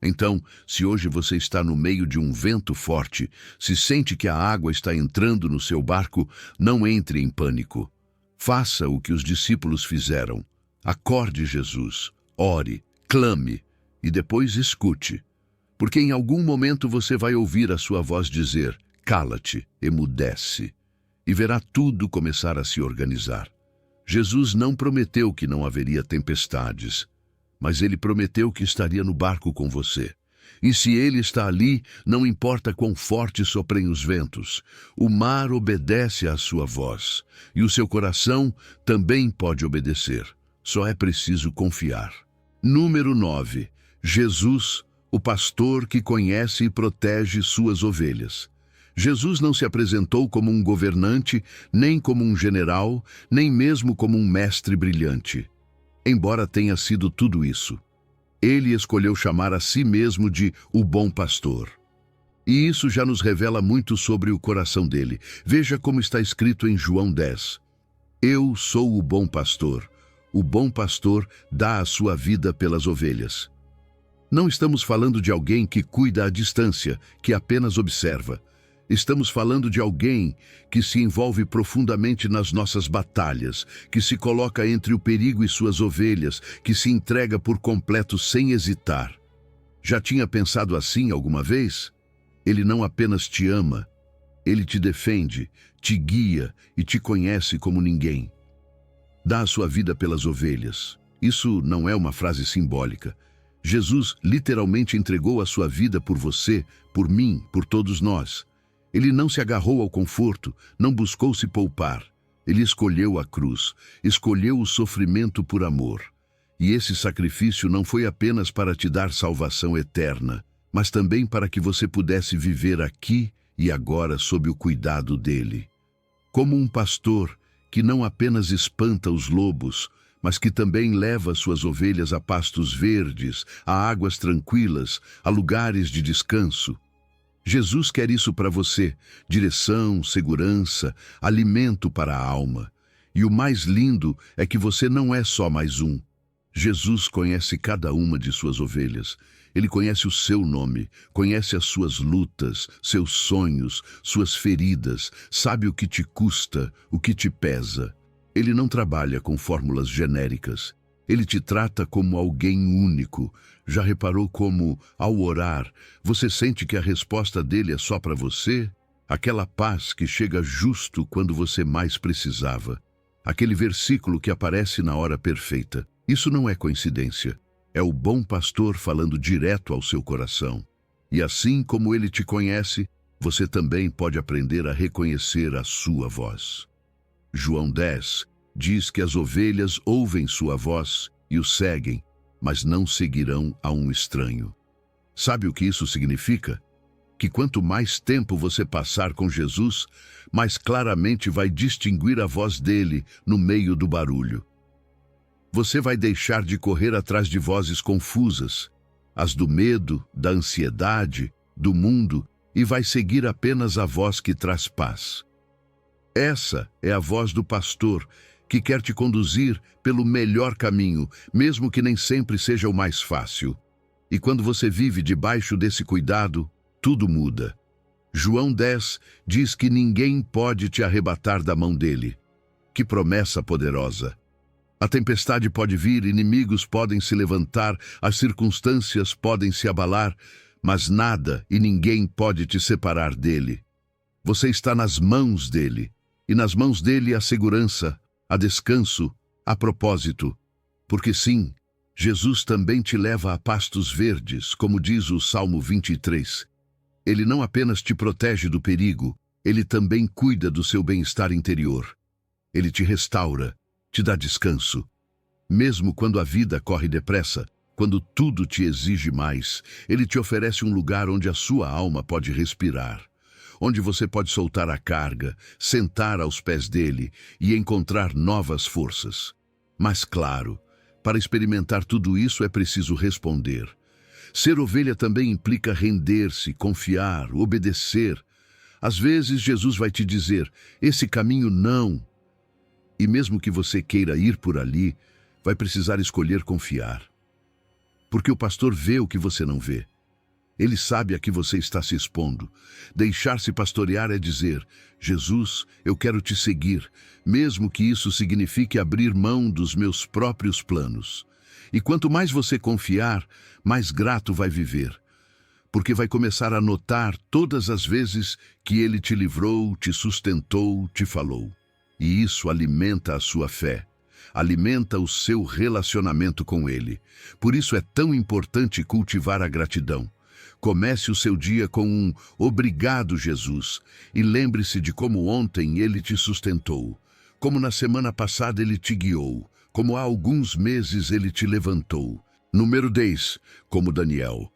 Então, se hoje você está no meio de um vento forte, se sente que a água está entrando no seu barco, não entre em pânico. Faça o que os discípulos fizeram. Acorde Jesus, ore, clame e depois escute. Porque em algum momento você vai ouvir a sua voz dizer: "Cala-te, emudece", e verá tudo começar a se organizar. Jesus não prometeu que não haveria tempestades, mas ele prometeu que estaria no barco com você. E se ele está ali, não importa quão forte soprem os ventos, o mar obedece à sua voz, e o seu coração também pode obedecer. Só é preciso confiar. Número 9. Jesus, o pastor que conhece e protege suas ovelhas. Jesus não se apresentou como um governante, nem como um general, nem mesmo como um mestre brilhante. Embora tenha sido tudo isso, ele escolheu chamar a si mesmo de o bom pastor. E isso já nos revela muito sobre o coração dele. Veja como está escrito em João 10. Eu sou o bom pastor. O bom pastor dá a sua vida pelas ovelhas. Não estamos falando de alguém que cuida à distância, que apenas observa. Estamos falando de alguém que se envolve profundamente nas nossas batalhas, que se coloca entre o perigo e suas ovelhas, que se entrega por completo sem hesitar. Já tinha pensado assim alguma vez? Ele não apenas te ama, ele te defende, te guia e te conhece como ninguém. Dá a sua vida pelas ovelhas. Isso não é uma frase simbólica. Jesus literalmente entregou a sua vida por você, por mim, por todos nós. Ele não se agarrou ao conforto, não buscou se poupar. Ele escolheu a cruz, escolheu o sofrimento por amor. E esse sacrifício não foi apenas para te dar salvação eterna, mas também para que você pudesse viver aqui e agora sob o cuidado dele. Como um pastor que não apenas espanta os lobos, mas que também leva suas ovelhas a pastos verdes, a águas tranquilas, a lugares de descanso. Jesus quer isso para você, direção, segurança, alimento para a alma. E o mais lindo é que você não é só mais um. Jesus conhece cada uma de suas ovelhas. Ele conhece o seu nome, conhece as suas lutas, seus sonhos, suas feridas, sabe o que te custa, o que te pesa. Ele não trabalha com fórmulas genéricas. Ele te trata como alguém único. Já reparou como, ao orar, você sente que a resposta dele é só para você? Aquela paz que chega justo quando você mais precisava. Aquele versículo que aparece na hora perfeita. Isso não é coincidência. É o bom pastor falando direto ao seu coração. E assim como ele te conhece, você também pode aprender a reconhecer a sua voz. João 10 diz que as ovelhas ouvem sua voz e o seguem, mas não seguirão a um estranho. Sabe o que isso significa? Que quanto mais tempo você passar com Jesus, mais claramente vai distinguir a voz dele no meio do barulho. Você vai deixar de correr atrás de vozes confusas, as do medo, da ansiedade, do mundo, e vai seguir apenas a voz que traz paz. Essa é a voz do pastor, que quer te conduzir pelo melhor caminho, mesmo que nem sempre seja o mais fácil. E quando você vive debaixo desse cuidado, tudo muda. João 10 diz que ninguém pode te arrebatar da mão dele. Que promessa poderosa! A tempestade pode vir, inimigos podem se levantar, as circunstâncias podem se abalar, mas nada e ninguém pode te separar dele. Você está nas mãos dele, e nas mãos dele há segurança, há descanso, há propósito. Porque sim, Jesus também te leva a pastos verdes, como diz o Salmo 23. Ele não apenas te protege do perigo, ele também cuida do seu bem-estar interior. Ele te restaura, te dá descanso. Mesmo quando a vida corre depressa, quando tudo te exige mais, ele te oferece um lugar onde a sua alma pode respirar, onde você pode soltar a carga, sentar aos pés dele e encontrar novas forças. Mas claro, para experimentar tudo isso é preciso responder. Ser ovelha também implica render-se, confiar, obedecer. Às vezes Jesus vai te dizer, esse caminho não. E mesmo que você queira ir por ali, vai precisar escolher confiar. Porque o pastor vê o que você não vê. Ele sabe a que você está se expondo. Deixar-se pastorear é dizer, Jesus, eu quero te seguir, mesmo que isso signifique abrir mão dos meus próprios planos. E quanto mais você confiar, mais grato vai viver. Porque vai começar a notar todas as vezes que ele te livrou, te sustentou, te falou. E isso alimenta a sua fé, alimenta o seu relacionamento com ele. Por isso é tão importante cultivar a gratidão. Comece o seu dia com um obrigado, Jesus, e lembre-se de como ontem ele te sustentou, como na semana passada ele te guiou, como há alguns meses ele te levantou. Número 10, como Daniel.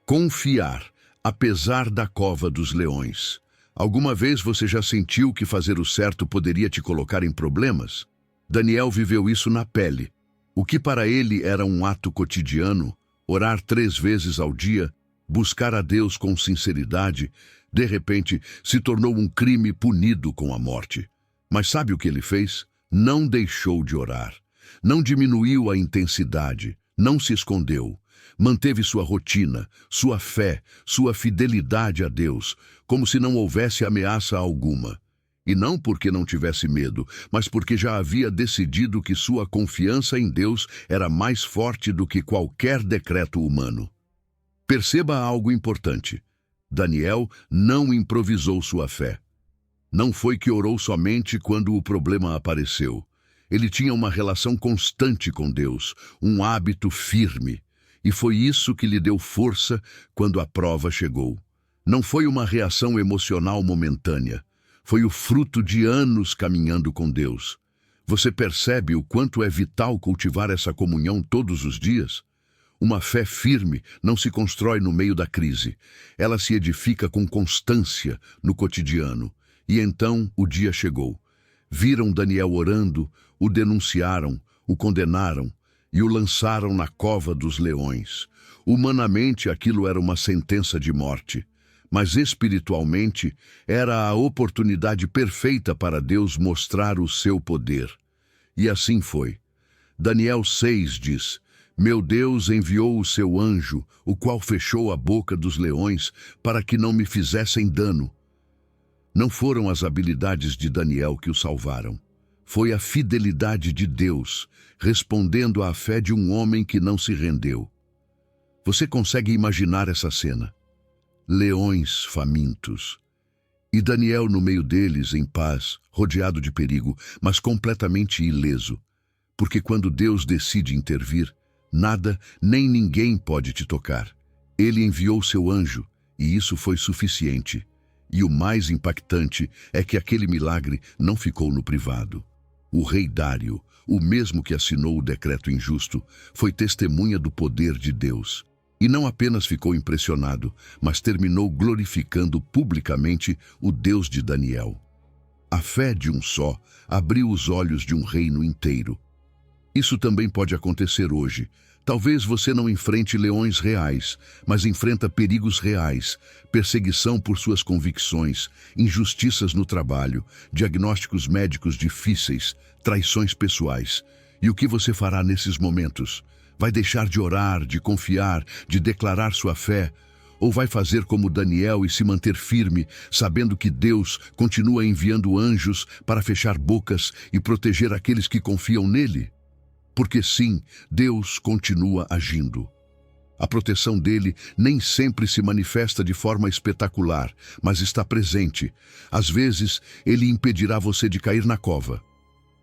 Confiar, apesar da cova dos leões. Alguma vez você já sentiu que fazer o certo poderia te colocar em problemas? Daniel viveu isso na pele. O que para ele era um ato cotidiano, orar 3 vezes ao dia, buscar a Deus com sinceridade, de repente se tornou um crime punido com a morte. Mas sabe o que ele fez? Não deixou de orar. Não diminuiu a intensidade, não se escondeu. Manteve sua rotina, sua fé, sua fidelidade a Deus, como se não houvesse ameaça alguma. E não porque não tivesse medo, mas porque já havia decidido que sua confiança em Deus era mais forte do que qualquer decreto humano. Perceba algo importante. Daniel não improvisou sua fé. Não foi que orou somente quando o problema apareceu. Ele tinha uma relação constante com Deus, um hábito firme. E foi isso que lhe deu força quando a prova chegou. Não foi uma reação emocional momentânea. Foi o fruto de anos caminhando com Deus. Você percebe o quanto é vital cultivar essa comunhão todos os dias? Uma fé firme não se constrói no meio da crise. Ela se edifica com constância no cotidiano. E então o dia chegou. Viram Daniel orando, o denunciaram, o condenaram e o lançaram na cova dos leões. Humanamente aquilo era uma sentença de morte, mas espiritualmente era a oportunidade perfeita para Deus mostrar o seu poder. E assim foi. Daniel 6 diz: Meu Deus enviou o seu anjo, o qual fechou a boca dos leões para que não me fizessem dano. Não foram as habilidades de Daniel que o salvaram. Foi a fidelidade de Deus, respondendo à fé de um homem que não se rendeu. Você consegue imaginar essa cena? Leões famintos. E Daniel no meio deles, em paz, rodeado de perigo, mas completamente ileso. Porque quando Deus decide intervir, nada nem ninguém pode te tocar. Ele enviou seu anjo, e isso foi suficiente. E o mais impactante é que aquele milagre não ficou no privado. O rei Dário, o mesmo que assinou o decreto injusto, foi testemunha do poder de Deus. E não apenas ficou impressionado, mas terminou glorificando publicamente o Deus de Daniel. A fé de um só abriu os olhos de um reino inteiro. Isso também pode acontecer hoje. Talvez você não enfrente leões reais, mas enfrenta perigos reais, perseguição por suas convicções, injustiças no trabalho, diagnósticos médicos difíceis, traições pessoais. E o que você fará nesses momentos? Vai deixar de orar, de confiar, de declarar sua fé? Ou vai fazer como Daniel e se manter firme, sabendo que Deus continua enviando anjos para fechar bocas e proteger aqueles que confiam nele? Porque sim, Deus continua agindo. A proteção dele nem sempre se manifesta de forma espetacular, mas está presente. Às vezes, ele impedirá você de cair na cova.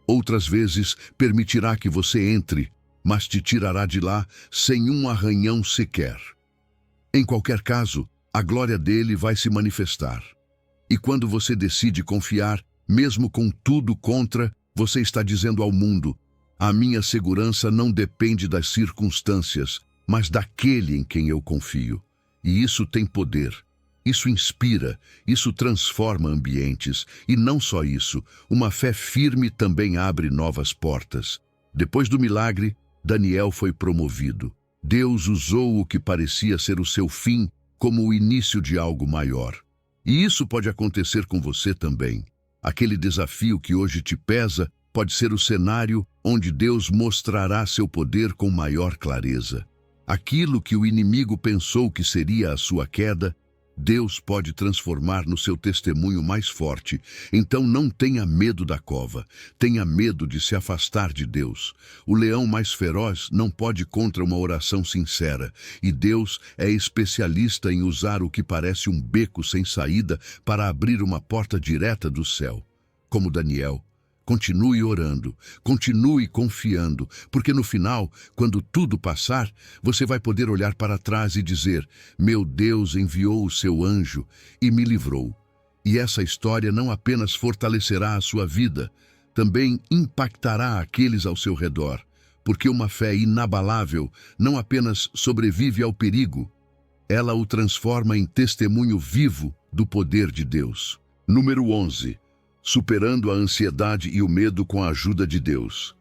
Outras vezes, permitirá que você entre, mas te tirará de lá sem um arranhão sequer. Em qualquer caso, a glória dele vai se manifestar. E quando você decide confiar, mesmo com tudo contra, você está dizendo ao mundo: a minha segurança não depende das circunstâncias, mas daquele em quem eu confio. E isso tem poder. Isso inspira, isso transforma ambientes. E não só isso, uma fé firme também abre novas portas. Depois do milagre, Daniel foi promovido. Deus usou o que parecia ser o seu fim como o início de algo maior. E isso pode acontecer com você também. Aquele desafio que hoje te pesa pode ser o cenário onde Deus mostrará seu poder com maior clareza. Aquilo que o inimigo pensou que seria a sua queda, Deus pode transformar no seu testemunho mais forte. Então não tenha medo da cova, tenha medo de se afastar de Deus. O leão mais feroz não pode contra uma oração sincera, e Deus é especialista em usar o que parece um beco sem saída para abrir uma porta direta do céu. Como Daniel, continue orando, continue confiando, porque no final, quando tudo passar, você vai poder olhar para trás e dizer: meu Deus enviou o seu anjo e me livrou. E essa história não apenas fortalecerá a sua vida, também impactará aqueles ao seu redor, porque uma fé inabalável não apenas sobrevive ao perigo, ela o transforma em testemunho vivo do poder de Deus. Número 11. Superando a ansiedade e o medo com a ajuda de Deus.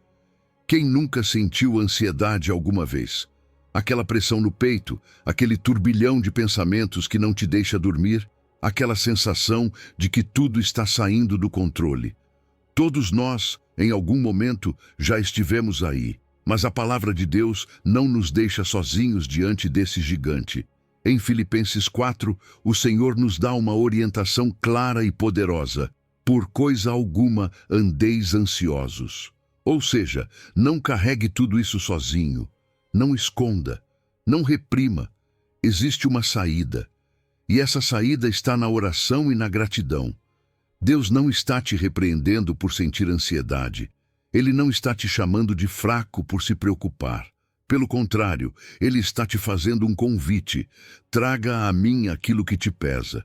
Quem nunca sentiu ansiedade alguma vez? Aquela pressão no peito, aquele turbilhão de pensamentos que não te deixa dormir, aquela sensação de que tudo está saindo do controle. Todos nós, em algum momento, já estivemos aí, mas a palavra de Deus não nos deixa sozinhos diante desse gigante. Em Filipenses 4, o Senhor nos dá uma orientação clara e poderosa. Por coisa alguma andeis ansiosos. Ou seja, não carregue tudo isso sozinho. Não esconda. Não reprima. Existe uma saída. E essa saída está na oração e na gratidão. Deus não está te repreendendo por sentir ansiedade. Ele não está te chamando de fraco por se preocupar. Pelo contrário, Ele está te fazendo um convite. Traga a mim aquilo que te pesa.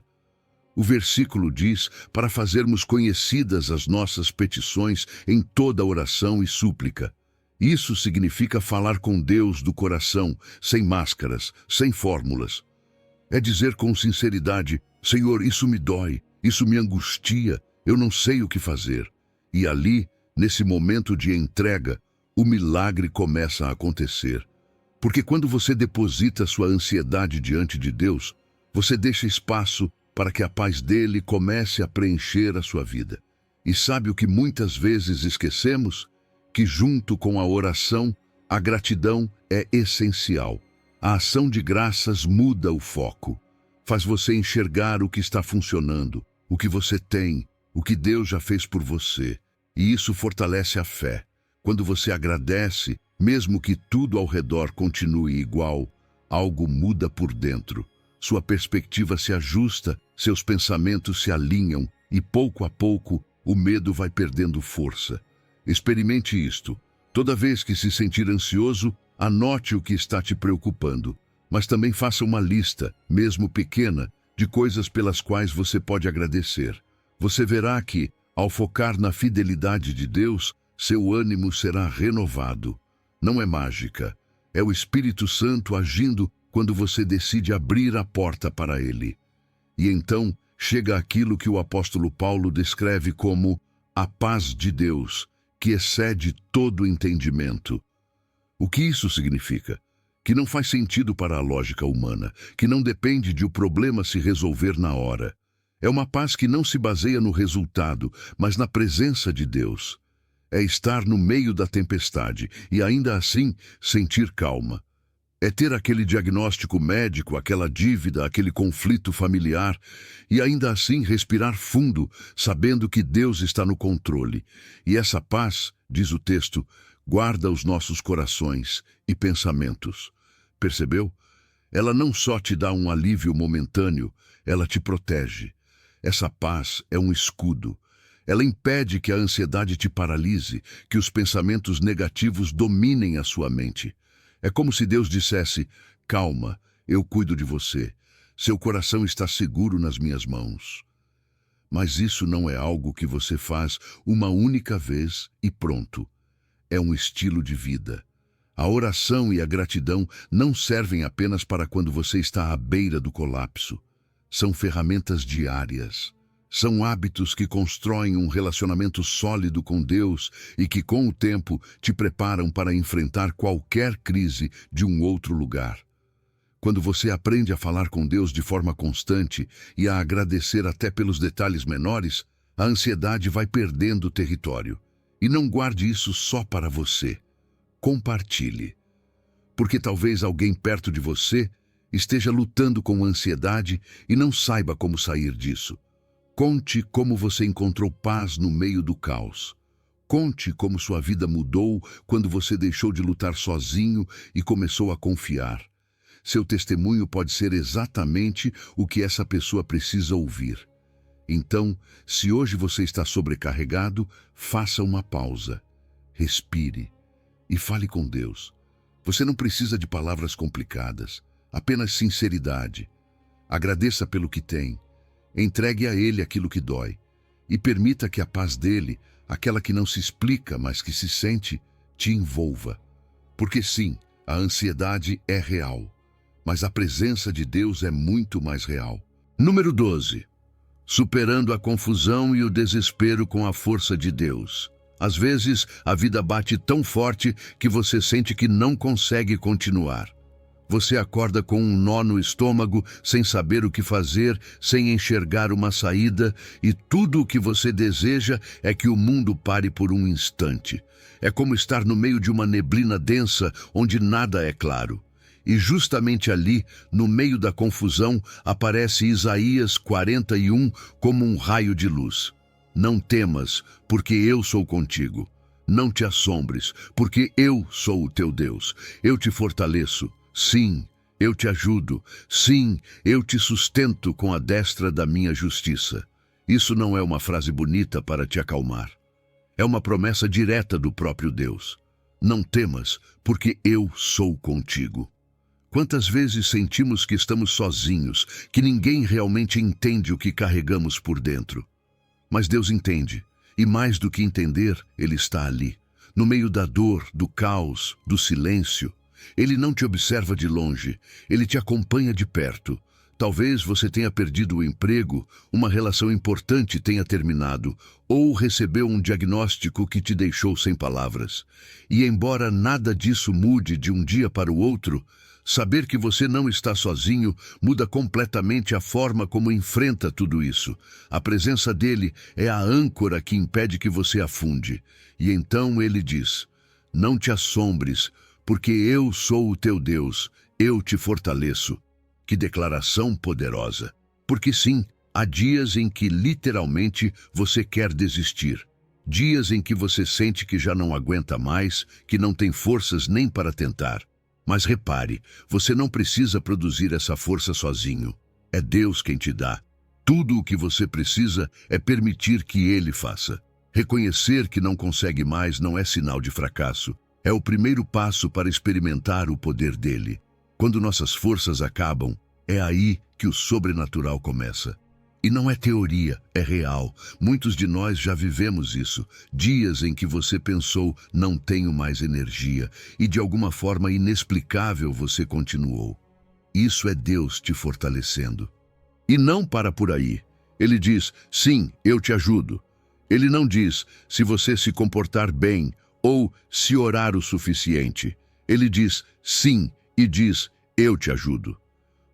O versículo diz para fazermos conhecidas as nossas petições em toda oração e súplica. Isso significa falar com Deus do coração, sem máscaras, sem fórmulas. É dizer com sinceridade: Senhor, isso me dói, isso me angustia, eu não sei o que fazer. E ali, nesse momento de entrega, o milagre começa a acontecer. Porque quando você deposita sua ansiedade diante de Deus, você deixa espaço para que a paz dele comece a preencher a sua vida. E sabe o que muitas vezes esquecemos? Que junto com a oração, a gratidão é essencial. A ação de graças muda o foco. Faz você enxergar o que está funcionando, o que você tem, o que Deus já fez por você. E isso fortalece a fé. Quando você agradece, mesmo que tudo ao redor continue igual, algo muda por dentro. Sua perspectiva se ajusta, seus pensamentos se alinham e pouco a pouco o medo vai perdendo força. Experimente isto. Toda vez que se sentir ansioso, anote o que está te preocupando, mas também faça uma lista, mesmo pequena, de coisas pelas quais você pode agradecer. Você verá que, ao focar na fidelidade de Deus, seu ânimo será renovado. Não é mágica, é o Espírito Santo agindo quando você decide abrir a porta para Ele. E então chega aquilo que o apóstolo Paulo descreve como a paz de Deus, que excede todo entendimento. O que isso significa? Que não faz sentido para a lógica humana, que não depende de o problema se resolver na hora. É uma paz que não se baseia no resultado, mas na presença de Deus. É estar no meio da tempestade e ainda assim sentir calma. É ter aquele diagnóstico médico, aquela dívida, aquele conflito familiar e ainda assim respirar fundo, sabendo que Deus está no controle. E essa paz, diz o texto, guarda os nossos corações e pensamentos. Percebeu? Ela não só te dá um alívio momentâneo, ela te protege. Essa paz é um escudo. Ela impede que a ansiedade te paralise, que os pensamentos negativos dominem a sua mente. É como se Deus dissesse: calma, eu cuido de você. Seu coração está seguro nas minhas mãos. Mas isso não é algo que você faz uma única vez e pronto. É um estilo de vida. A oração e a gratidão não servem apenas para quando você está à beira do colapso. São ferramentas diárias. São hábitos que constroem um relacionamento sólido com Deus e que, com o tempo, te preparam para enfrentar qualquer crise de um outro lugar. Quando você aprende a falar com Deus de forma constante e a agradecer até pelos detalhes menores, a ansiedade vai perdendo território. E não guarde isso só para você. Compartilhe. Porque talvez alguém perto de você esteja lutando com ansiedade e não saiba como sair disso. Conte como você encontrou paz no meio do caos. Conte como sua vida mudou quando você deixou de lutar sozinho e começou a confiar. Seu testemunho pode ser exatamente o que essa pessoa precisa ouvir. Então, se hoje você está sobrecarregado, faça uma pausa. Respire e fale com Deus. Você não precisa de palavras complicadas, apenas sinceridade. Agradeça pelo que tem. Entregue a Ele aquilo que dói e permita que a paz dele, aquela que não se explica, mas que se sente, te envolva. Porque sim, a ansiedade é real, mas a presença de Deus é muito mais real. Número 12. Superando a confusão e o desespero com a força de Deus. Às vezes, a vida bate tão forte que você sente que não consegue continuar. Você acorda com um nó no estômago, sem saber o que fazer, sem enxergar uma saída, e tudo o que você deseja é que o mundo pare por um instante. É como estar no meio de uma neblina densa, onde nada é claro. E justamente ali, no meio da confusão, aparece Isaías 41 como um raio de luz. Não temas, porque eu sou contigo. Não te assombres, porque eu sou o teu Deus. Eu te fortaleço. Sim, eu te ajudo. Sim, eu te sustento com a destra da minha justiça. Isso não é uma frase bonita para te acalmar. É uma promessa direta do próprio Deus. Não temas, porque eu sou contigo. Quantas vezes sentimos que estamos sozinhos, que ninguém realmente entende o que carregamos por dentro? Mas Deus entende, e mais do que entender, Ele está ali, no meio da dor, do caos, do silêncio. Ele não te observa de longe, Ele te acompanha de perto. Talvez você tenha perdido o emprego, uma relação importante tenha terminado, ou recebeu um diagnóstico que te deixou sem palavras. E embora nada disso mude de um dia para o outro, saber que você não está sozinho muda completamente a forma como enfrenta tudo isso. A presença dele é a âncora que impede que você afunde. E então ele diz: não te assombres, porque eu sou o teu Deus, eu te fortaleço. Que declaração poderosa! Porque sim, há dias em que literalmente você quer desistir. Dias em que você sente que já não aguenta mais, que não tem forças nem para tentar. Mas repare, você não precisa produzir essa força sozinho. É Deus quem te dá. Tudo o que você precisa é permitir que Ele faça. Reconhecer que não consegue mais não é sinal de fracasso. É o primeiro passo para experimentar o poder dele. Quando nossas forças acabam, é aí que o sobrenatural começa. E não é teoria, é real. Muitos de nós já vivemos isso. Dias em que você pensou, não tenho mais energia, e de alguma forma inexplicável você continuou. Isso é Deus te fortalecendo. E não para por aí. Ele diz, sim, eu te ajudo. Ele não diz, se você se comportar bem, ou se orar o suficiente. Ele diz, sim, e diz, eu te ajudo.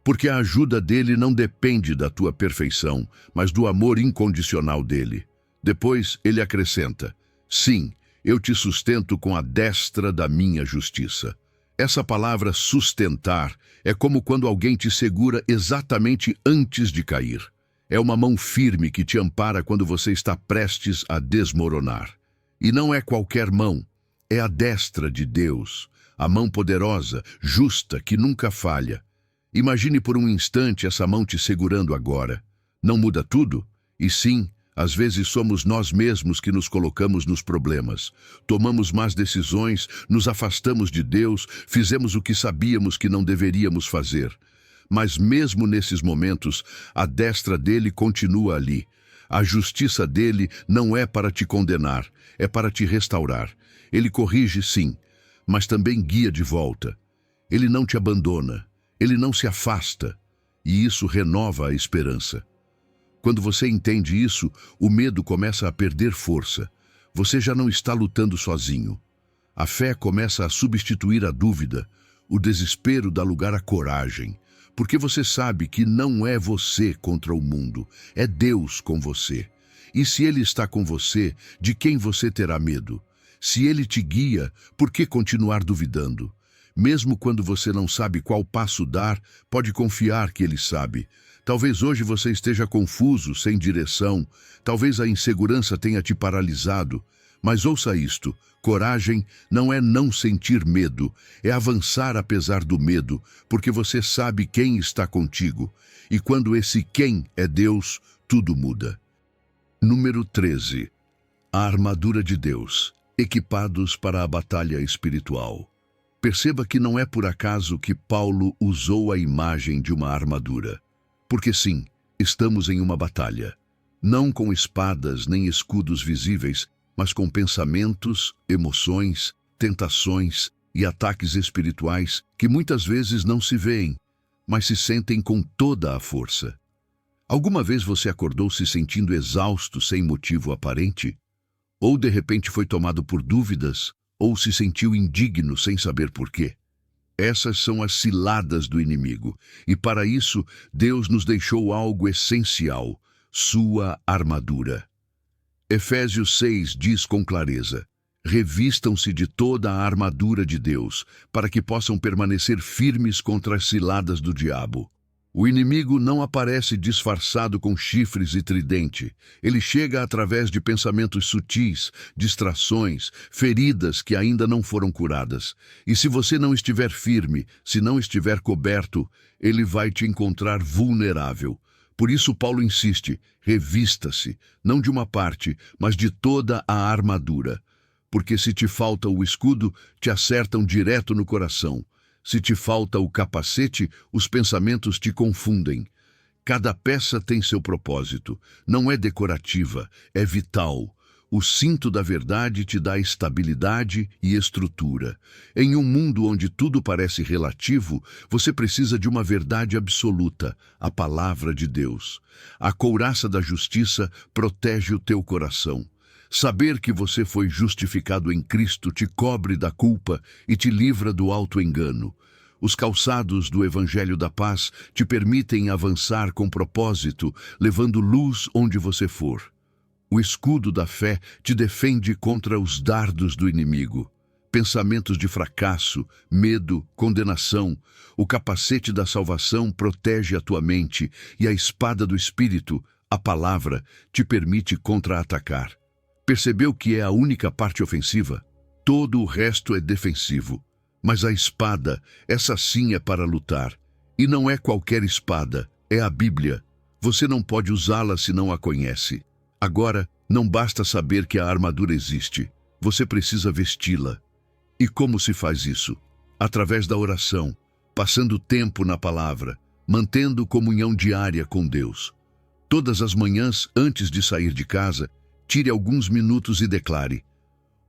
Porque a ajuda dele não depende da tua perfeição, mas do amor incondicional dele. Depois ele acrescenta, sim, eu te sustento com a destra da minha justiça. Essa palavra sustentar é como quando alguém te segura exatamente antes de cair. É uma mão firme que te ampara quando você está prestes a desmoronar. E não é qualquer mão, é a destra de Deus, a mão poderosa, justa, que nunca falha. Imagine por um instante essa mão te segurando agora. Não muda tudo? E sim, às vezes somos nós mesmos que nos colocamos nos problemas. Tomamos más decisões, nos afastamos de Deus, fizemos o que sabíamos que não deveríamos fazer. Mas mesmo nesses momentos, a destra dele continua ali. A justiça dele não é para te condenar, é para te restaurar. Ele corrige, sim, mas também guia de volta. Ele não te abandona. Ele não se afasta, e isso renova a esperança. Quando você entende isso, o medo começa a perder força. Você já não está lutando sozinho. A fé começa a substituir a dúvida. O desespero dá lugar à coragem, porque você sabe que não é você contra o mundo, é Deus com você. E se Ele está com você, de quem você terá medo? Se Ele te guia, por que continuar duvidando? Mesmo quando você não sabe qual passo dar, pode confiar que Ele sabe. Talvez hoje você esteja confuso, sem direção. Talvez a insegurança tenha te paralisado. Mas ouça isto, coragem não é não sentir medo, é avançar apesar do medo, porque você sabe quem está contigo. E quando esse quem é Deus, tudo muda. Número 13. A armadura de Deus, equipados para a batalha espiritual. Perceba que não é por acaso que Paulo usou a imagem de uma armadura. Porque sim, estamos em uma batalha. Não com espadas nem escudos visíveis, mas com pensamentos, emoções, tentações, e ataques espirituais que muitas vezes não se veem, mas se sentem com toda a força. Alguma vez você acordou se sentindo exausto sem motivo aparente? Ou de repente foi tomado por dúvidas, ou se sentiu indigno sem saber por quê? Essas são as ciladas do inimigo, e para isso Deus nos deixou algo essencial, sua armadura. Efésios 6 diz com clareza: revistam-se de toda a armadura de Deus, para que possam permanecer firmes contra as ciladas do diabo. O inimigo não aparece disfarçado com chifres e tridente. Ele chega através de pensamentos sutis, distrações, feridas que ainda não foram curadas. E se você não estiver firme, se não estiver coberto, ele vai te encontrar vulnerável. Por isso Paulo insiste, revista-se, não de uma parte, mas de toda a armadura. Porque se te falta o escudo, te acertam direto no coração. Se te falta o capacete, os pensamentos te confundem. Cada peça tem seu propósito. Não é decorativa, é vital. O cinto da verdade te dá estabilidade e estrutura. Em um mundo onde tudo parece relativo, você precisa de uma verdade absoluta, a palavra de Deus. A couraça da justiça protege o teu coração. Saber que você foi justificado em Cristo te cobre da culpa e te livra do auto-engano. Os calçados do Evangelho da Paz te permitem avançar com propósito, levando luz onde você for. O escudo da fé te defende contra os dardos do inimigo. Pensamentos de fracasso, medo, condenação. O capacete da salvação protege a tua mente e a espada do Espírito, a palavra, te permite contra-atacar. Percebeu que é a única parte ofensiva? Todo o resto é defensivo. Mas a espada, essa sim é para lutar. E não é qualquer espada, é a Bíblia. Você não pode usá-la se não a conhece. Agora, não basta saber que a armadura existe. Você precisa vesti-la. E como se faz isso? Através da oração, passando tempo na palavra, mantendo comunhão diária com Deus. Todas as manhãs, antes de sair de casa, tire alguns minutos e declare: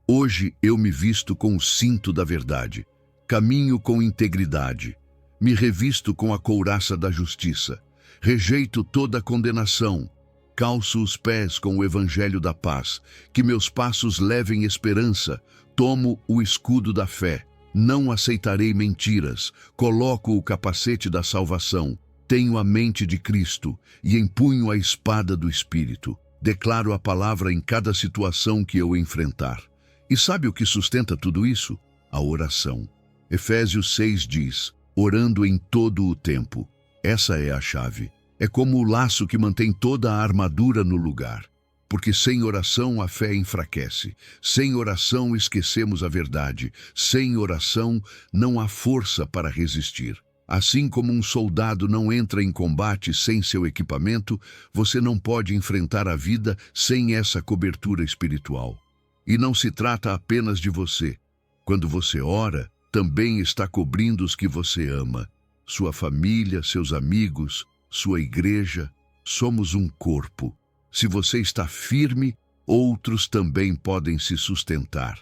hoje eu me visto com o cinto da verdade, caminho com integridade, me revisto com a couraça da justiça, rejeito toda condenação, calço os pés com o evangelho da paz, que meus passos levem esperança, tomo o escudo da fé, não aceitarei mentiras, coloco o capacete da salvação, tenho a mente de Cristo e empunho a espada do Espírito. Declaro a palavra em cada situação que eu enfrentar. E sabe o que sustenta tudo isso? A oração. Efésios 6 diz, orando em todo o tempo. Essa é a chave. É como o laço que mantém toda a armadura no lugar. Porque sem oração a fé enfraquece. Sem oração esquecemos a verdade. Sem oração não há força para resistir. Assim como um soldado não entra em combate sem seu equipamento, você não pode enfrentar a vida sem essa cobertura espiritual. E não se trata apenas de você. Quando você ora, também está cobrindo os que você ama. Sua família, seus amigos, sua igreja. Somos um corpo. Se você está firme, outros também podem se sustentar.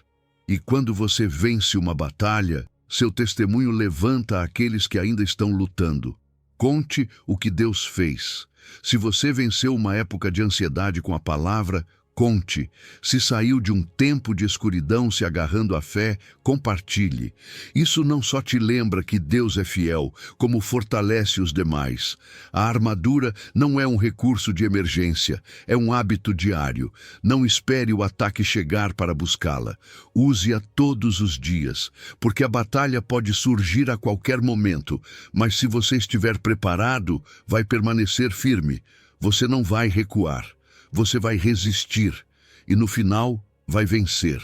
E quando você vence uma batalha, seu testemunho levanta aqueles que ainda estão lutando. Conte o que Deus fez. Se você venceu uma época de ansiedade com a palavra, conte. Se saiu de um tempo de escuridão se agarrando à fé, compartilhe. Isso não só te lembra que Deus é fiel, como fortalece os demais. A armadura não é um recurso de emergência, é um hábito diário. Não espere o ataque chegar para buscá-la. Use-a todos os dias, porque a batalha pode surgir a qualquer momento, mas se você estiver preparado, vai permanecer firme. Você não vai recuar. Você vai resistir e, no final, vai vencer.